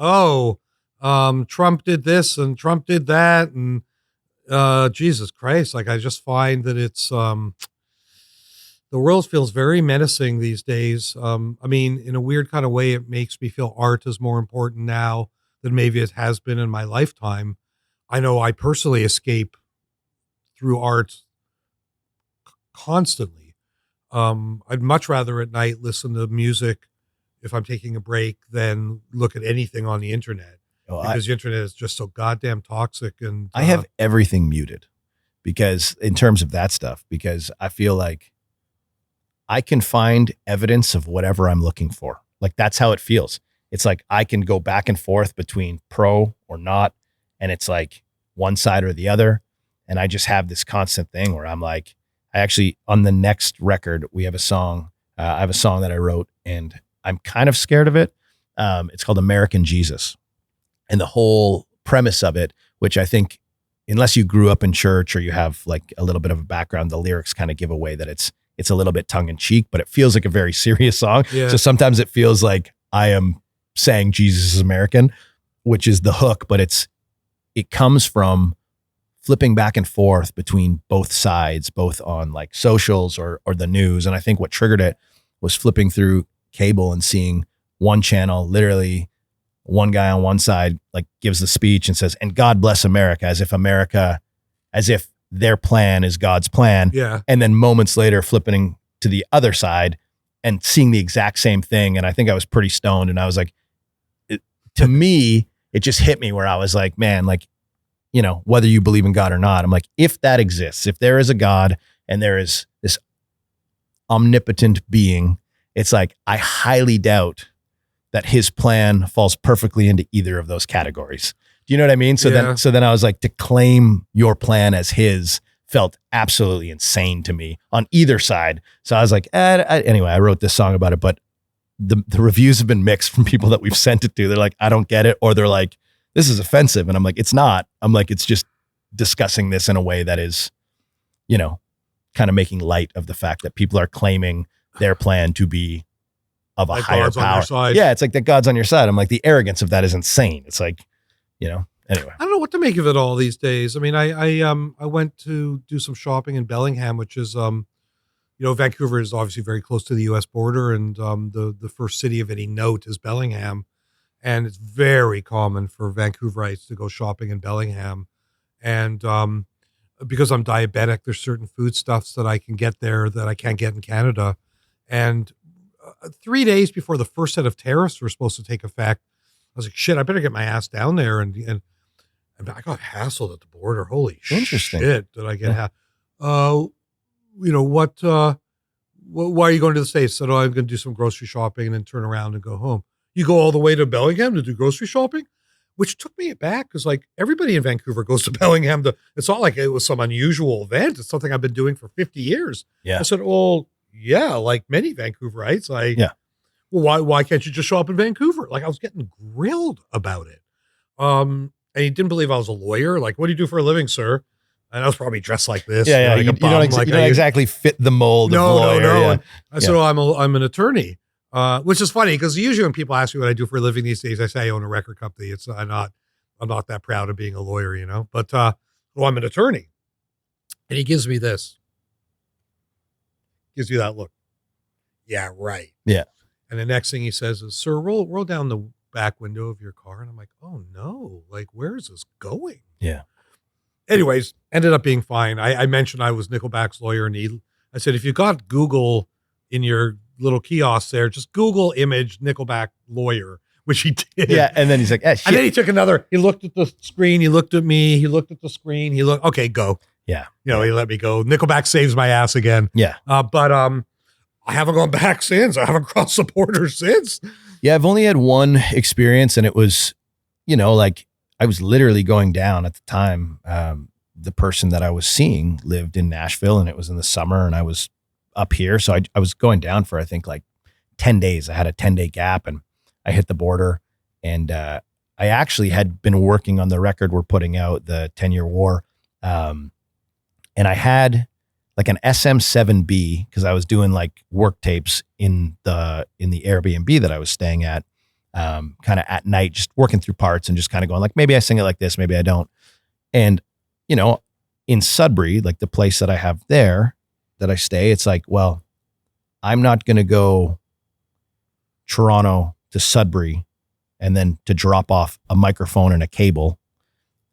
Trump did this and Trump did that, and Jesus Christ, I just find that it's the world feels very menacing these days. I mean, in a weird kind of way, it makes me feel art is more important now than maybe it has been in my lifetime. I know I personally escape through art constantly. I'd much rather at night listen to music if I'm taking a break than look at anything on the internet, because the internet is just so goddamn toxic. And I have everything muted because in terms of that stuff, because I feel like I can find evidence of whatever I'm looking for. That's how it feels. It's like I can go back and forth between pro or not, and it's like one side or the other. And I just have this constant thing where I'm like, I actually, on the next record, we have a song. I have a song that I wrote, and I'm kind of scared of it. It's called American Jesus. And the whole premise of it, which I think, unless you grew up in church or you have a little bit of a background, the lyrics kind of give away that it's a little bit tongue in cheek, but it feels like a very serious song. Yeah. So sometimes it feels like I am saying Jesus is American, which is the hook, but it comes from flipping back and forth between both sides, both on socials or the news. And I think what triggered it was flipping through cable and seeing one channel, literally one guy on one side, gives the speech and says, "And God bless America," as if their plan is God's plan. Yeah. And then moments later flipping to the other side and seeing the exact same thing. And I think I was pretty stoned, and I was like, to me, it just hit me where I was like, man, like, whether you believe in God or not, I'm like, if that exists, if there is a God and there is this omnipotent being, it's like, I highly doubt that his plan falls perfectly into either of those categories. Do you know what I mean? So then I was like, to claim your plan as his felt absolutely insane to me on either side. So I was like, anyway, I wrote this song about it, but the reviews have been mixed from people that we've sent it to. They're like, I don't get it. Or they're like, this is offensive. And I'm like, it's not. I'm like, it's just discussing this in a way that is, kind of making light of the fact that people are claiming their plan to be of a higher God's power. on your side. Yeah, it's like that God's on your side. I'm like, the arrogance of that is insane. It's like, anyway. I don't know what to make of it all these days. I mean, I went to do some shopping in Bellingham, which is, Vancouver is obviously very close to the U.S. border, and the first city of any note is Bellingham, and it's very common for Vancouverites to go shopping in Bellingham, and because I'm diabetic, there's certain foodstuffs that I can get there that I can't get in Canada, and 3 days before the first set of tariffs were supposed to take effect, I was like, shit, I better get my ass down there, and I got hassled at the border. Holy Interesting. shit, did I get why are you going to the States? So I'm going to do some grocery shopping and then turn around and go home. You go all the way to Bellingham to do grocery shopping, which took me aback because like everybody in Vancouver goes to Bellingham. It's not like it was some unusual event. It's something I've been doing for 50 years. Yeah. I said, well, yeah, like many Vancouverites, well, why can't you just show up in Vancouver? Like I was getting grilled about it. And he didn't believe I was a lawyer. Like, what do you do for a living, sir? And I was probably dressed like this. Yeah, like you don't exactly fit the mold. No. Yeah. I said, I'm an attorney, which is funny because usually when people ask me what I do for a living these days, I say I own a record company. I'm not that proud of being a lawyer, but I'm an attorney. And he gives me this. Gives you that look. Yeah, right. Yeah. And the next thing he says is, sir, roll down the back window of your car. And I'm like, oh no, like, where is this going? Yeah. Anyways, ended up being fine. I mentioned I was Nickelback's lawyer, and I said, if you got Google in your little kiosk there, just Google image Nickelback lawyer, which he did. Yeah. And then he's like, shit. And then he took he looked at the screen, he looked at me, he looked at the screen, okay, go. Yeah. He let me go. Nickelback saves my ass again. Yeah. But I haven't gone back since. I haven't crossed the border since. Yeah, I've only had one experience, and it was, like I was literally going down at the time. The person that I was seeing lived in Nashville, and it was in the summer, and I was up here. So I was going down for, I think, like 10 days. I had a 10-day gap, and I hit the border, and I actually had been working on the record we're putting out, the 10-Year War. And I had like an SM7B because I was doing like work tapes in the Airbnb that I was staying at, kind of at night, just working through parts and just kind of going like, maybe I sing it like this, maybe I don't. And, in Sudbury, like the place that I have there that I stay, it's like, well, I'm not going to go Toronto to Sudbury and then to drop off a microphone and a cable.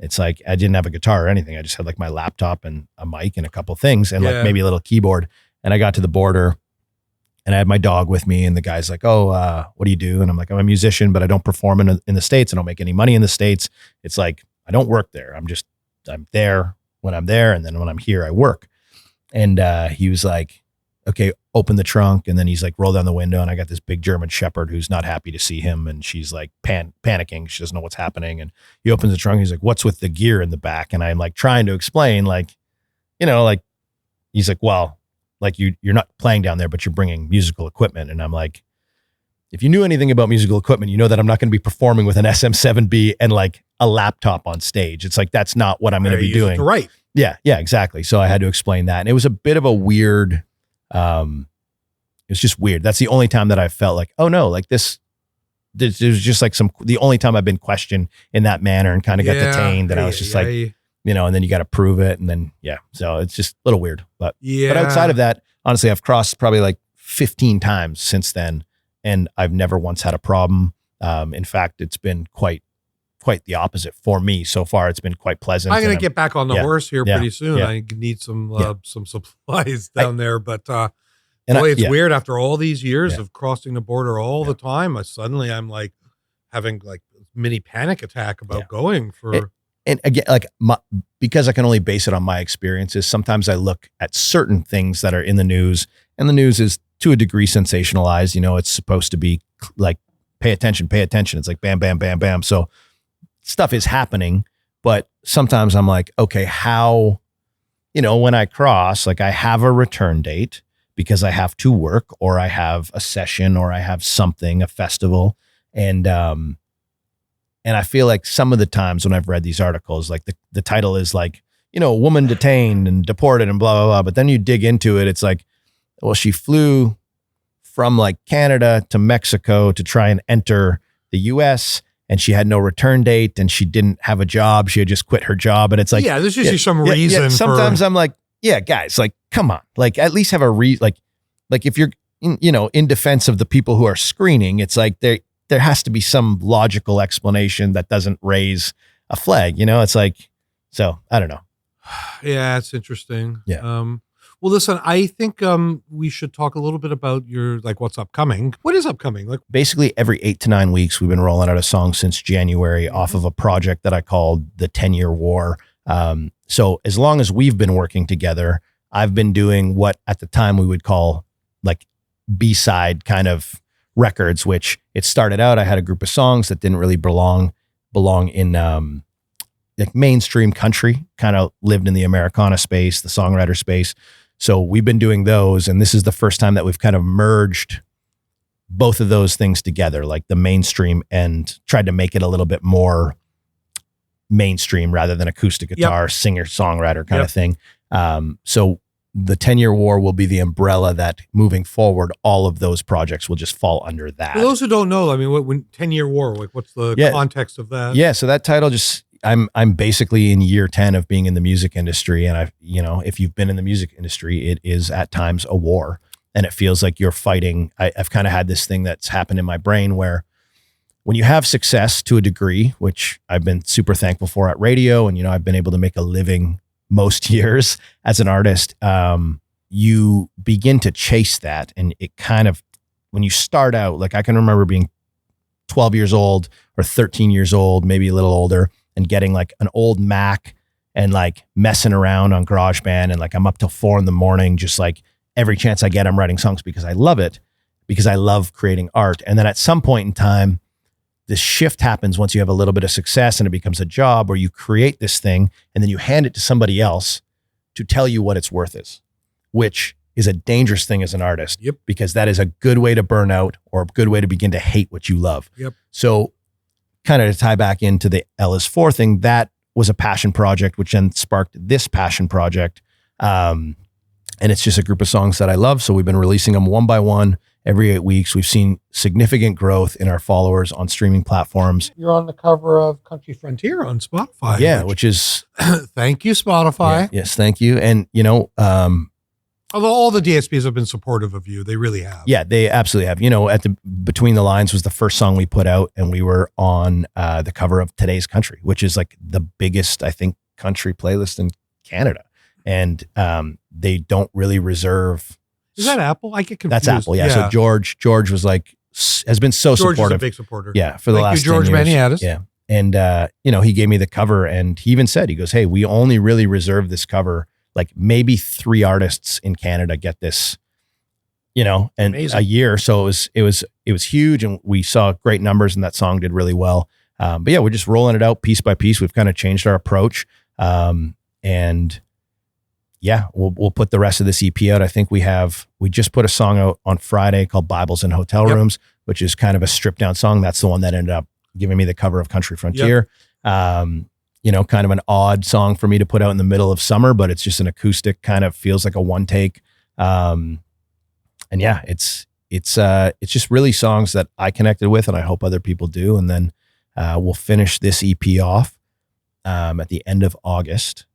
It's like, I didn't have a guitar or anything. I just had like my laptop and a mic and a couple things and like maybe a little keyboard. And I got to the border and I had my dog with me, and the guy's like, oh, what do you do? And I'm like, I'm a musician, but I don't perform in the States. I don't make any money in the States. It's like, I don't work there. I'm there when I'm there. And then when I'm here, I work. And he was like, okay, open the trunk. And then he's like, roll down the window. And I got this big German Shepherd who's not happy to see him. And she's like panicking. She doesn't know what's happening. And he opens the trunk. He's like, what's with the gear in the back? And I'm like trying to explain, like, like, he's like, well, like you're not playing down there, but you're bringing musical equipment. And I'm like, if you knew anything about musical equipment, you know that I'm not going to be performing with an SM7B and like a laptop on stage. It's like, that's not what I'm going to be doing. Right. Yeah, exactly. So I had to explain that. And it was a bit of a weird, it was just weird. That's the only time that I felt like, oh no, like this was just like the only time I've been questioned in that manner and kind of got detained. And I was just like, and then you got to prove it. And then, so it's just a little weird, but outside of that, honestly, I've crossed probably like 15 times since then. And I've never once had a problem. In fact, it's been quite quite the opposite for me so far. It's been quite pleasant. I'm going to get back on the horse here pretty soon. Yeah. I need some supplies down there, but boy, it's weird after all these years of crossing the border all the time. I'm like having like mini panic attack about going for. And again, like because I can only base it on my experiences, sometimes I look at certain things that are in the news, and the news is to a degree sensationalized. You know, it's supposed to be like, pay attention. It's like bam, bam, bam, bam. So stuff is happening, but sometimes I'm like, okay, how, you know, when I cross, like I have a return date because I have to work, or I have a session, or I have something, a festival. And I feel like some of the times when I've read these articles, like the title is like, you know, woman detained and deported and blah, blah, blah. But then you dig into it, it's like, well, she flew from like Canada to Mexico to try and enter the US, and she had no return date, and she didn't have a job. She had just quit her job. And it's like, there's usually some reason. Sometimes I'm like, guys, like, come on, like at least have a like if you're in defense of the people who are screening, it's like there has to be some logical explanation that doesn't raise a flag, you know? It's like, so I don't know. Yeah, it's interesting. Yeah. Well, listen, I think we should talk a little bit about your, like, what's upcoming. What is upcoming? Like, basically every 8 to 9 weeks, we've been rolling out a song since January off of a project that I called the 10-Year War. So as long as we've been working together, I've been doing what at the time we would call like B-side kind of records, which it started out, I had a group of songs that didn't really belong in like mainstream country, kind of lived in the Americana space, the songwriter space. So we've been doing those, and this is the first time that we've kind of merged both of those things together, like the mainstream, and tried to make it a little bit more mainstream rather than acoustic guitar, singer, songwriter kind of thing. So the 10-Year War will be the umbrella that moving forward, all of those projects will just fall under that. For those who don't know, I mean, when 10-Year War, like what's the context of that? Yeah. So that title just, I'm basically in year 10 of being in the music industry. And if you've been in the music industry, it is at times a war, and it feels like you're fighting. I've kind of had this thing that's happened in my brain where when you have success to a degree, which I've been super thankful for at radio, and, I've been able to make a living most years as an artist, you begin to chase that. And it kind of, when you start out, like I can remember being 12 years old or 13 years old, maybe a little older, and getting like an old Mac and like messing around on GarageBand. And like, I'm up till 4 a.m, just like every chance I get, I'm writing songs because I love it, because I love creating art. And then at some point in time, this shift happens once you have a little bit of success and it becomes a job where you create this thing and then you hand it to somebody else to tell you what its worth is, which is a dangerous thing as an artist, because that is a good way to burn out, or a good way to begin to hate what you love. So kind of to tie back into the L is 4 thing, that was a passion project, which then sparked this passion project. And it's just a group of songs that I love. So we've been releasing them one by one every 8 weeks. We've seen significant growth in our followers on streaming platforms. You're on the cover of Country Frontier on Spotify. Yeah, which is thank you, Spotify. Yeah, yes, thank you. And although all the DSPs have been supportive of you, they really have. Yeah, they absolutely have. At the Between the Lines was the first song we put out, and we were on the cover of Today's Country, which is like the biggest, I think, country playlist in Canada. And they don't really reserve. Is that Apple? I get confused. That's Apple. Yeah. So George was like, has been so supportive. George is a big supporter. Yeah. For the last 10 years. George Maniatis. Yeah. And, he gave me the cover, and he even said, he goes, hey, we only really reserve this cover. Like maybe 3 artists in Canada get this, and amazing. A year. So it was huge, and we saw great numbers, and that song did really well. But yeah, we're just rolling it out piece by piece. We've kind of changed our approach. And yeah, we'll put the rest of this EP out. I think we just put a song out on Friday called Bibles in Hotel Rooms, which is kind of a stripped down song. That's the one that ended up giving me the cover of Country Frontier. Kind of an odd song for me to put out in the middle of summer, but it's just an acoustic, kind of feels like a one take. And yeah, it's just really songs that I connected with, and I hope other people do. And then we'll finish this EP off at the end of August,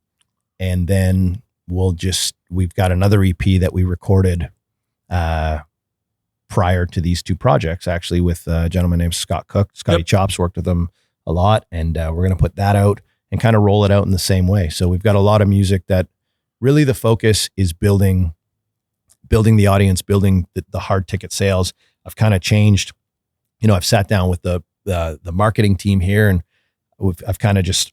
and then we've got another EP that we recorded prior to these 2 projects, actually, with a gentleman named Scott Cook. Scotty Chops, worked with him a lot, and we're going to put that out and kind of roll it out in the same way. So we've got a lot of music that really the focus is building the audience, building the hard ticket sales. I've kind of changed, I've sat down with the marketing team here, and I've kind of just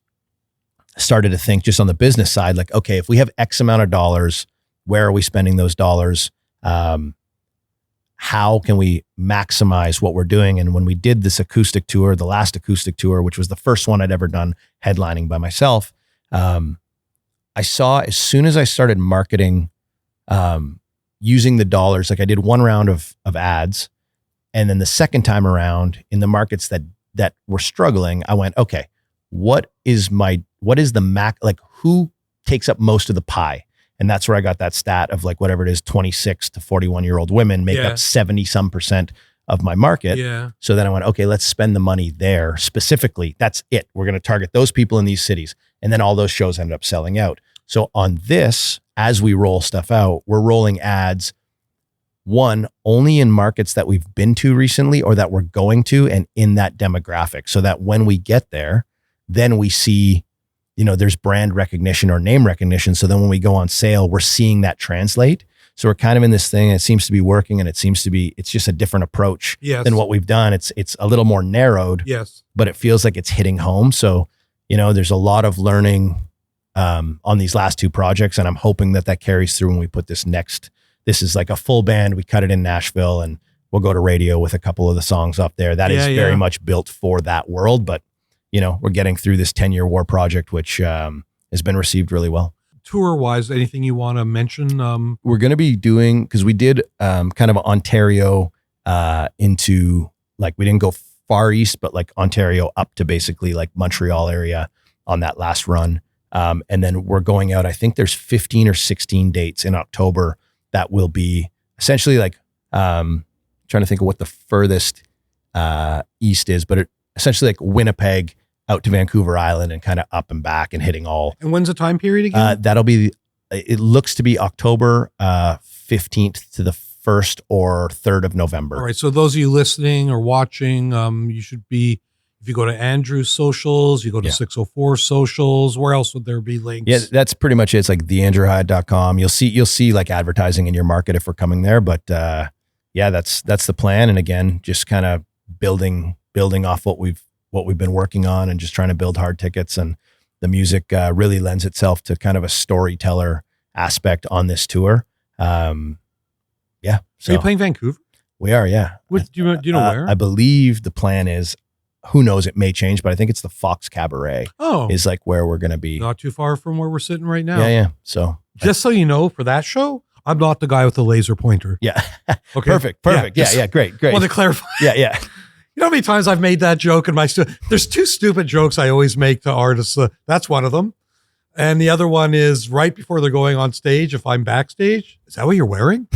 started to think just on the business side, like, okay, if we have X amount of dollars, where are we spending those dollars? How can we maximize what we're doing? And when we did this acoustic tour, the last acoustic tour, which was the first one I'd ever done headlining by myself, I saw as soon as I started marketing, using the dollars, like I did one round of ads. And then the second time around in the markets that were struggling, I went, okay, what is who takes up most of the pie? And that's where I got that stat of like, whatever it is, 26 to 41-year-old women make up 70% of my market. Yeah. So then I went, okay, let's spend the money there specifically. That's it. We're going to target those people in these cities. And then all those shows ended up selling out. So on this, as we roll stuff out, we're rolling ads, one, only in markets that we've been to recently or that we're going to, and in that demographic, so that when we get there, then we see, there's brand recognition or name recognition. So then when we go on sale, we're seeing that translate. So we're kind of in this thing, and it seems to be working, and it's just a different approach than what we've done. It's a little more narrowed, but it feels like it's hitting home. So, there's a lot of learning on these last two projects, and I'm hoping that carries through when we put this next. This is like a full band. We cut it in Nashville, and we'll go to radio with a couple of the songs up there. That is very much built for that world, but we're getting through this 10-year war project, which has been received really well. Tour wise, anything you want to mention? We're going to be doing, because we did kind of Ontario into, like, we didn't go far east, but like Ontario up to basically like Montreal area on that last run. And then we're going out, I think there's 15 or 16 dates in October that will be essentially like, trying to think of what the furthest east is, but essentially like Winnipeg out to Vancouver Island and kind of up and back and hitting all. And when's the time period again? It looks to be October 15th to the 1st or 3rd of November. All right. So those of you listening or watching, you should be, if you go to Andrew's socials, you go to 604 socials, where else would there be links? Yeah, that's pretty much it. It's like theandrewhyatt.com. You'll see like advertising in your market if we're coming there. But that's the plan. And again, just kind of building off what we've been working on, and just trying to build hard tickets. And the music really lends itself to kind of a storyteller aspect on this tour. So are you playing Vancouver? We are, yeah. Do you know where? I believe the plan is, who knows, it may change, but I think it's the Fox Cabaret. Is like where we're going to be. Not too far from where we're sitting right now. Yeah. So just so you know, for that show, I'm not the guy with the laser pointer. Yeah. Okay. Perfect. Yeah. Great. Well, to clarify. Yeah. You know how many times I've made that joke in my there's two stupid jokes I always make to artists. That's one of them. And the other one is right before they're going on stage, if I'm backstage, is that what you're wearing?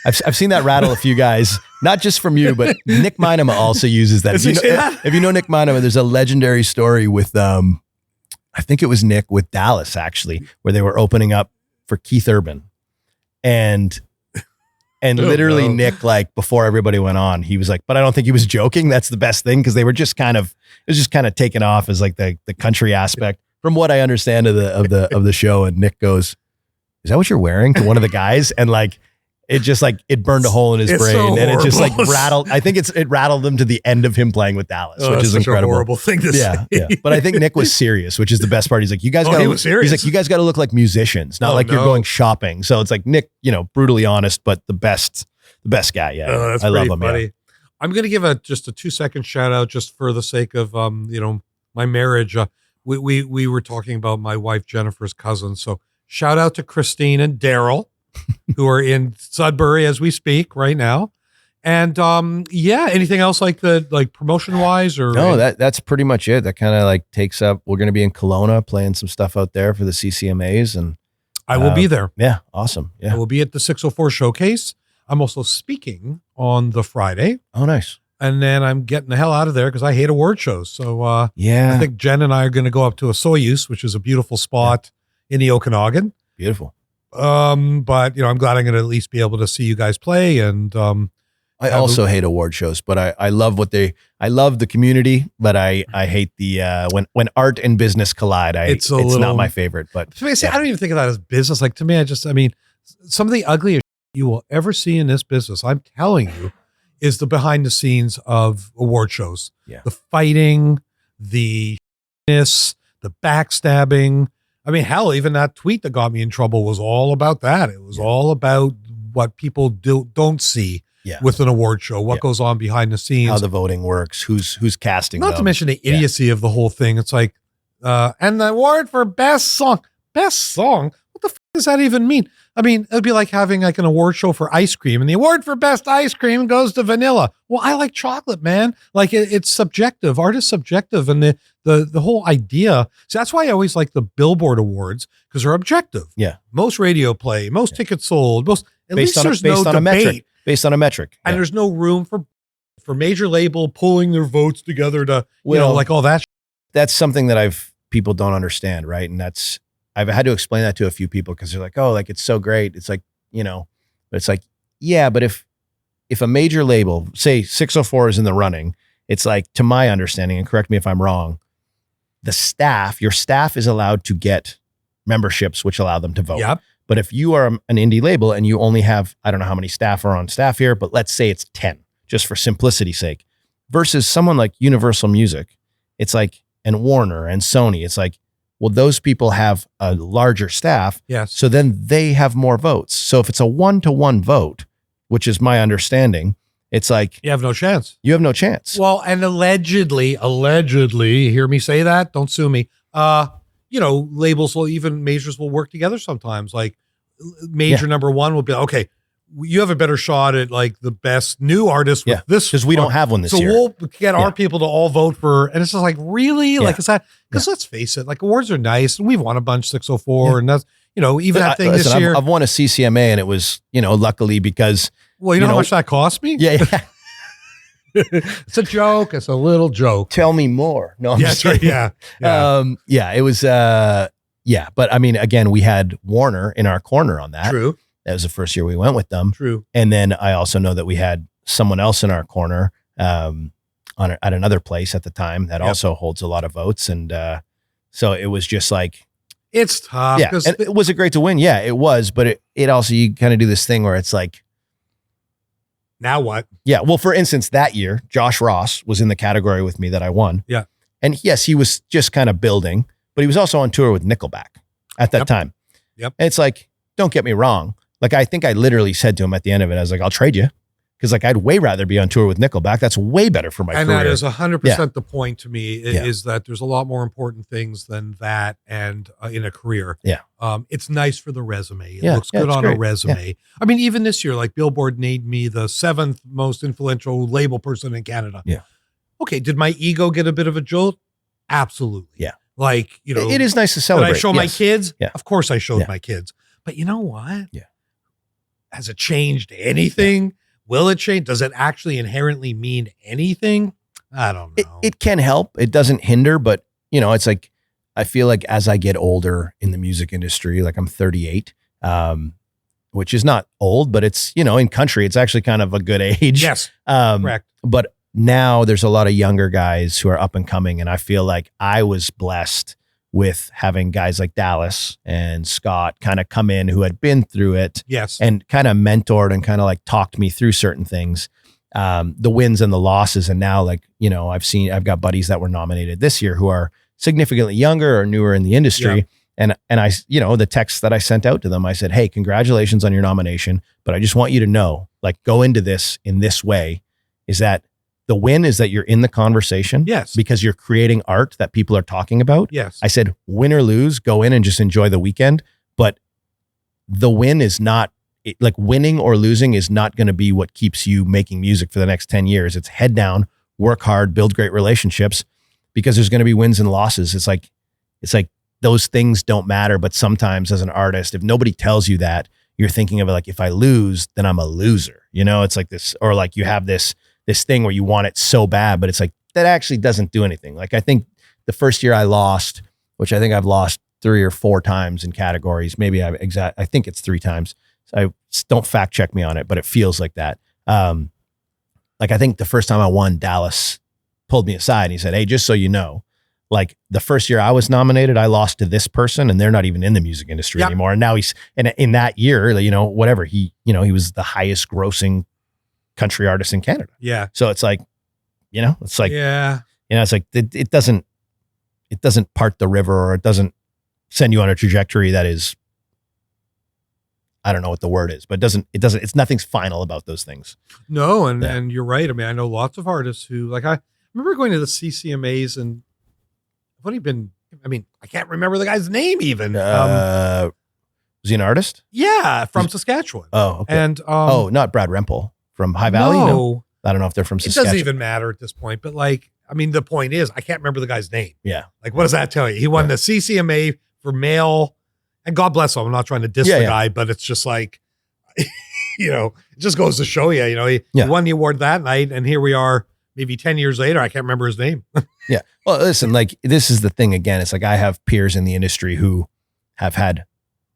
I've seen that rattle a few guys, not just from you, but Nick Minema also uses that. If you know Nick Minema, there's a legendary story with, I think it was Nick with Dallas actually, where they were opening up for Keith Urban. And literally Nick, like before everybody went on, he was like, but I don't think he was joking. That's the best thing. Cause they were just it was just kind of taken off as like the country aspect from what I understand of the show. And Nick goes, is that what you're wearing, to one of the guys? And like, it just like, it burned a hole in his brain, so and it just like rattled. I think it rattled him to the end of him playing with Dallas, which is incredible. A horrible thing to say. Yeah. But I think Nick was serious, which is the best part. He's like, you guys got he's like, you guys got to look like musicians, not like you're going shopping. So it's like Nick, brutally honest, but the best guy. Yeah. That's I love him. Funny. Yeah. I'm going to give just a 2-second shout out just for the sake of, my marriage. We were talking about my wife, Jennifer's cousin. So shout out to Christine and Daryl, who are in Sudbury as we speak right now. And anything else like promotion wise or? No, that's pretty much it. That kind of like takes up, we're going to be in Kelowna playing some stuff out there for the CCMAs, and I will be there. Yeah. Awesome. Yeah. I will be at the 604 showcase. I'm also speaking on the Friday. Oh, nice. And then I'm getting the hell out of there because I hate award shows. So I think Jen and I are going to go up to a Soyuz, which is a beautiful spot in the Okanagan. Beautiful. But I'm glad I'm going to at least be able to see you guys play. And I also hate award shows, but I love I love the community, but I hate the when art and business collide. It's not my favorite. But to me, I don't even think of that as business. Like to me, I mean, some of the ugliest you will ever see in this business, I'm telling you, is the behind the scenes of award shows. Yeah. The fighting, the backstabbing. I mean, hell, even that tweet that got me in trouble was all about that. It was all about what people don't see with an award show, what goes on behind the scenes, how the voting works, who's casting. Not to mention the idiocy of the whole thing. It's like, and the award for best song. What the f does that even mean? I mean, it'd be like having like an award show for ice cream, and the award for best ice cream goes to vanilla. Well, I like chocolate, man. Like it's subjective. Art is subjective, and the whole idea. So that's why I always like the Billboard Awards, because they're objective. Yeah, most radio play, most tickets sold, most. At based least there's no debate. Based on a metric, and there's no room for major label pulling their votes together to like all that. That's something that people don't understand, right? And I've had to explain that to a few people because they're like, oh, like it's so great. It's like, but it's like, yeah, but if a major label, say 604 is in the running, it's like, to my understanding, and correct me if I'm wrong, your staff is allowed to get memberships, which allow them to vote. Yep. But if you are an indie label and you only have, I don't know how many staff are on staff here, but let's say it's 10, just for simplicity's sake, versus someone like Universal Music, it's like, and Warner and Sony, it's like, well, those people have a larger staff. Yes. So then they have more votes. So if it's a 1-to-1 vote, which is my understanding, it's like you have no chance. You have no chance. Well, and allegedly, hear me say that, don't sue me. Labels will, even majors will work together sometimes. Like major number one will be, okay, you have a better shot at like the best new artist with this. Because we don't have one this year. So we'll get our people to all vote for, and it's just like, really? Like, is that, because let's face it, like awards are nice, and we've won a bunch 604, and that's, even that thing this year. I've won a CCMA, and it was, luckily because. Well, you know how much that cost me? Yeah. It's a joke. It's a little joke. Tell me more. No, I'm just kidding. Yeah. It was, but I mean, again, we had Warner in our corner on that. True. That was the first year we went with them. True. And then I also know that we had someone else in our corner at another place at the time that also holds a lot of votes. And so it was just like. It's tough. Yeah. And was it great to win? Yeah, it was. But it also, you kind of do this thing where it's like. Now what? Yeah. Well, for instance, that year, Josh Ross was in the category with me that I won. Yeah. And yes, he was just kind of building, but he was also on tour with Nickelback at that time. Yep. And it's like, don't get me wrong. Like, I think I literally said to him at the end of it, I was like, I'll trade you. Because like, I'd way rather be on tour with Nickelback. That's way better for my career. And that is 100% the point to me, is that there's a lot more important things than that and in a career. Yeah. It's nice for the resume. It looks good on a resume. Yeah. I mean, even this year, like Billboard named me the 7th most influential label person in Canada. Yeah. Okay. Did my ego get a bit of a jolt? Absolutely. Yeah. Like, it is nice to celebrate. Did I show my kids? Yeah. Of course I showed my kids. But you know what? Yeah. Has it changed anything? Yeah. Will it change? Does it actually inherently mean anything? I don't know. It can help. It doesn't hinder, but it's like, I feel like as I get older in the music industry, like I'm 38, which is not old, but it's, in country, it's actually kind of a good age. Yes. Correct. But now there's a lot of younger guys who are up and coming. And I feel like I was blessed with having guys like Dallas and Scott kind of come in who had been through it. Yes. And kind of mentored and kind of like talked me through certain things, the wins and the losses. And now like, I've got buddies that were nominated this year who are significantly younger or newer in the industry. Yeah. And I, the text that I sent out to them, I said, hey, congratulations on your nomination. But I just want you to know, like, go into this in this way, is that the win is that you're in the conversation. Yes. Because you're creating art that people are talking about. Yes. I said, win or lose, go in and just enjoy the weekend. But the win is not, like, winning or losing is not going to be what keeps you making music for the next 10 years. It's head down, work hard, build great relationships, because there's going to be wins and losses. It's like those things don't matter. But sometimes as an artist, if nobody tells you that, you're thinking of it like, if I lose, then I'm a loser. It's like this, or like you have this thing where you want it so bad, but it's like, that actually doesn't do anything. Like, I think the first year I lost, which I think I've lost 3 or 4 times in categories. Maybe I think it's 3 times. So don't fact check me on it, but it feels like that. like, I think the first time I won, Dallas pulled me aside and he said, hey, just so you know, like the first year I was nominated, I lost to this person and they're not even in the music industry anymore. And now he's in that year, you know, whatever, he was the highest grossing country artist in Canada. Yeah. So it's like, you know, it's like, it's like, it doesn't part the river, or it doesn't send you on a trajectory that is, I don't know what the word is, but it's nothing's final about those things. No. And you're right. I mean, I know lots of artists who, like, I remember going to the CCMAs and I've only been, I mean, I can't remember the guy's name even. Was he an artist? Yeah. From Saskatchewan. Oh, okay. And, not Brad Rempel from High Valley. No. I don't know if they're from Saskatchewan. It doesn't even matter at this point, but like, I mean, the point is, I can't remember the guy's name. Yeah. Like, what does that tell you? He won the CCMA for male, and God bless him. I'm not trying to diss the guy, but it's just like, you know, it just goes to show you, you know, he won the award that night, and here we are maybe 10 years later. I can't remember his name. Yeah. Well, listen, like, this is the thing again. It's like, I have peers in the industry who have had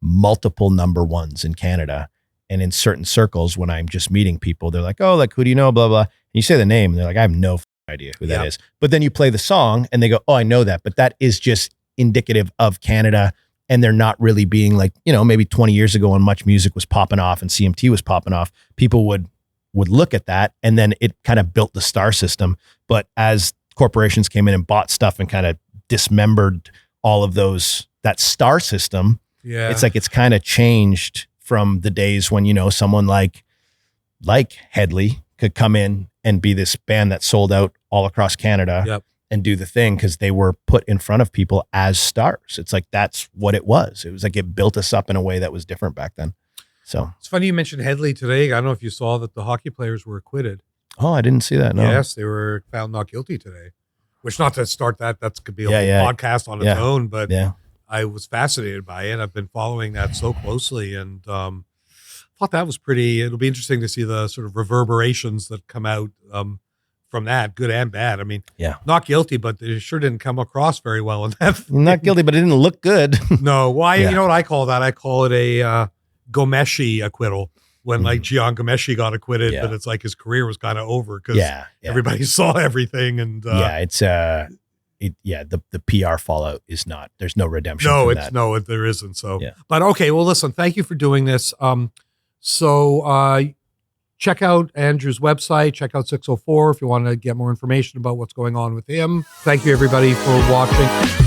multiple number ones in Canada. And in certain circles, when I'm just meeting people, they're like, oh, like, who do you know? Blah, blah. And you say the name and they're like, I have no idea who that is. But then you play the song and they go, oh, I know that. But that is just indicative of Canada. And they're not really being like, you know, maybe 20 years ago when Much Music was popping off and CMT was popping off, people would look at that, and then it kind of built the star system. But as corporations came in and bought stuff and kind of dismembered all of that star system, it's like, it's kind of changed from the days when, you know, someone like Headley could come in and be this band that sold out all across Canada and do the thing because they were put in front of people as stars. It's like, that's what it was. It was like, it built us up in a way that was different back then. So it's funny you mentioned Headley today. I don't know if you saw that the hockey players were acquitted. Oh, I didn't see that. No. Yes, they were found not guilty today. Which, not to start that could be a whole podcast on its own, but I was fascinated by it. I've been following that so closely, and thought that was pretty. It'll be interesting to see the sort of reverberations that come out from that, good and bad. I mean, not guilty, but they sure didn't come across very well in that. Not guilty, but it didn't look good. No, why? You know what I call that? I call it a Gomeshi acquittal. When like Gian Gomeshi got acquitted, but it's like his career was kind of over because everybody saw everything, and the PR fallout is not. There's no redemption. No, there isn't. So, but okay. Well, listen. Thank you for doing this. So check out Andrew's website. Check out 604 if you want to get more information about what's going on with him. Thank you, everybody, for watching.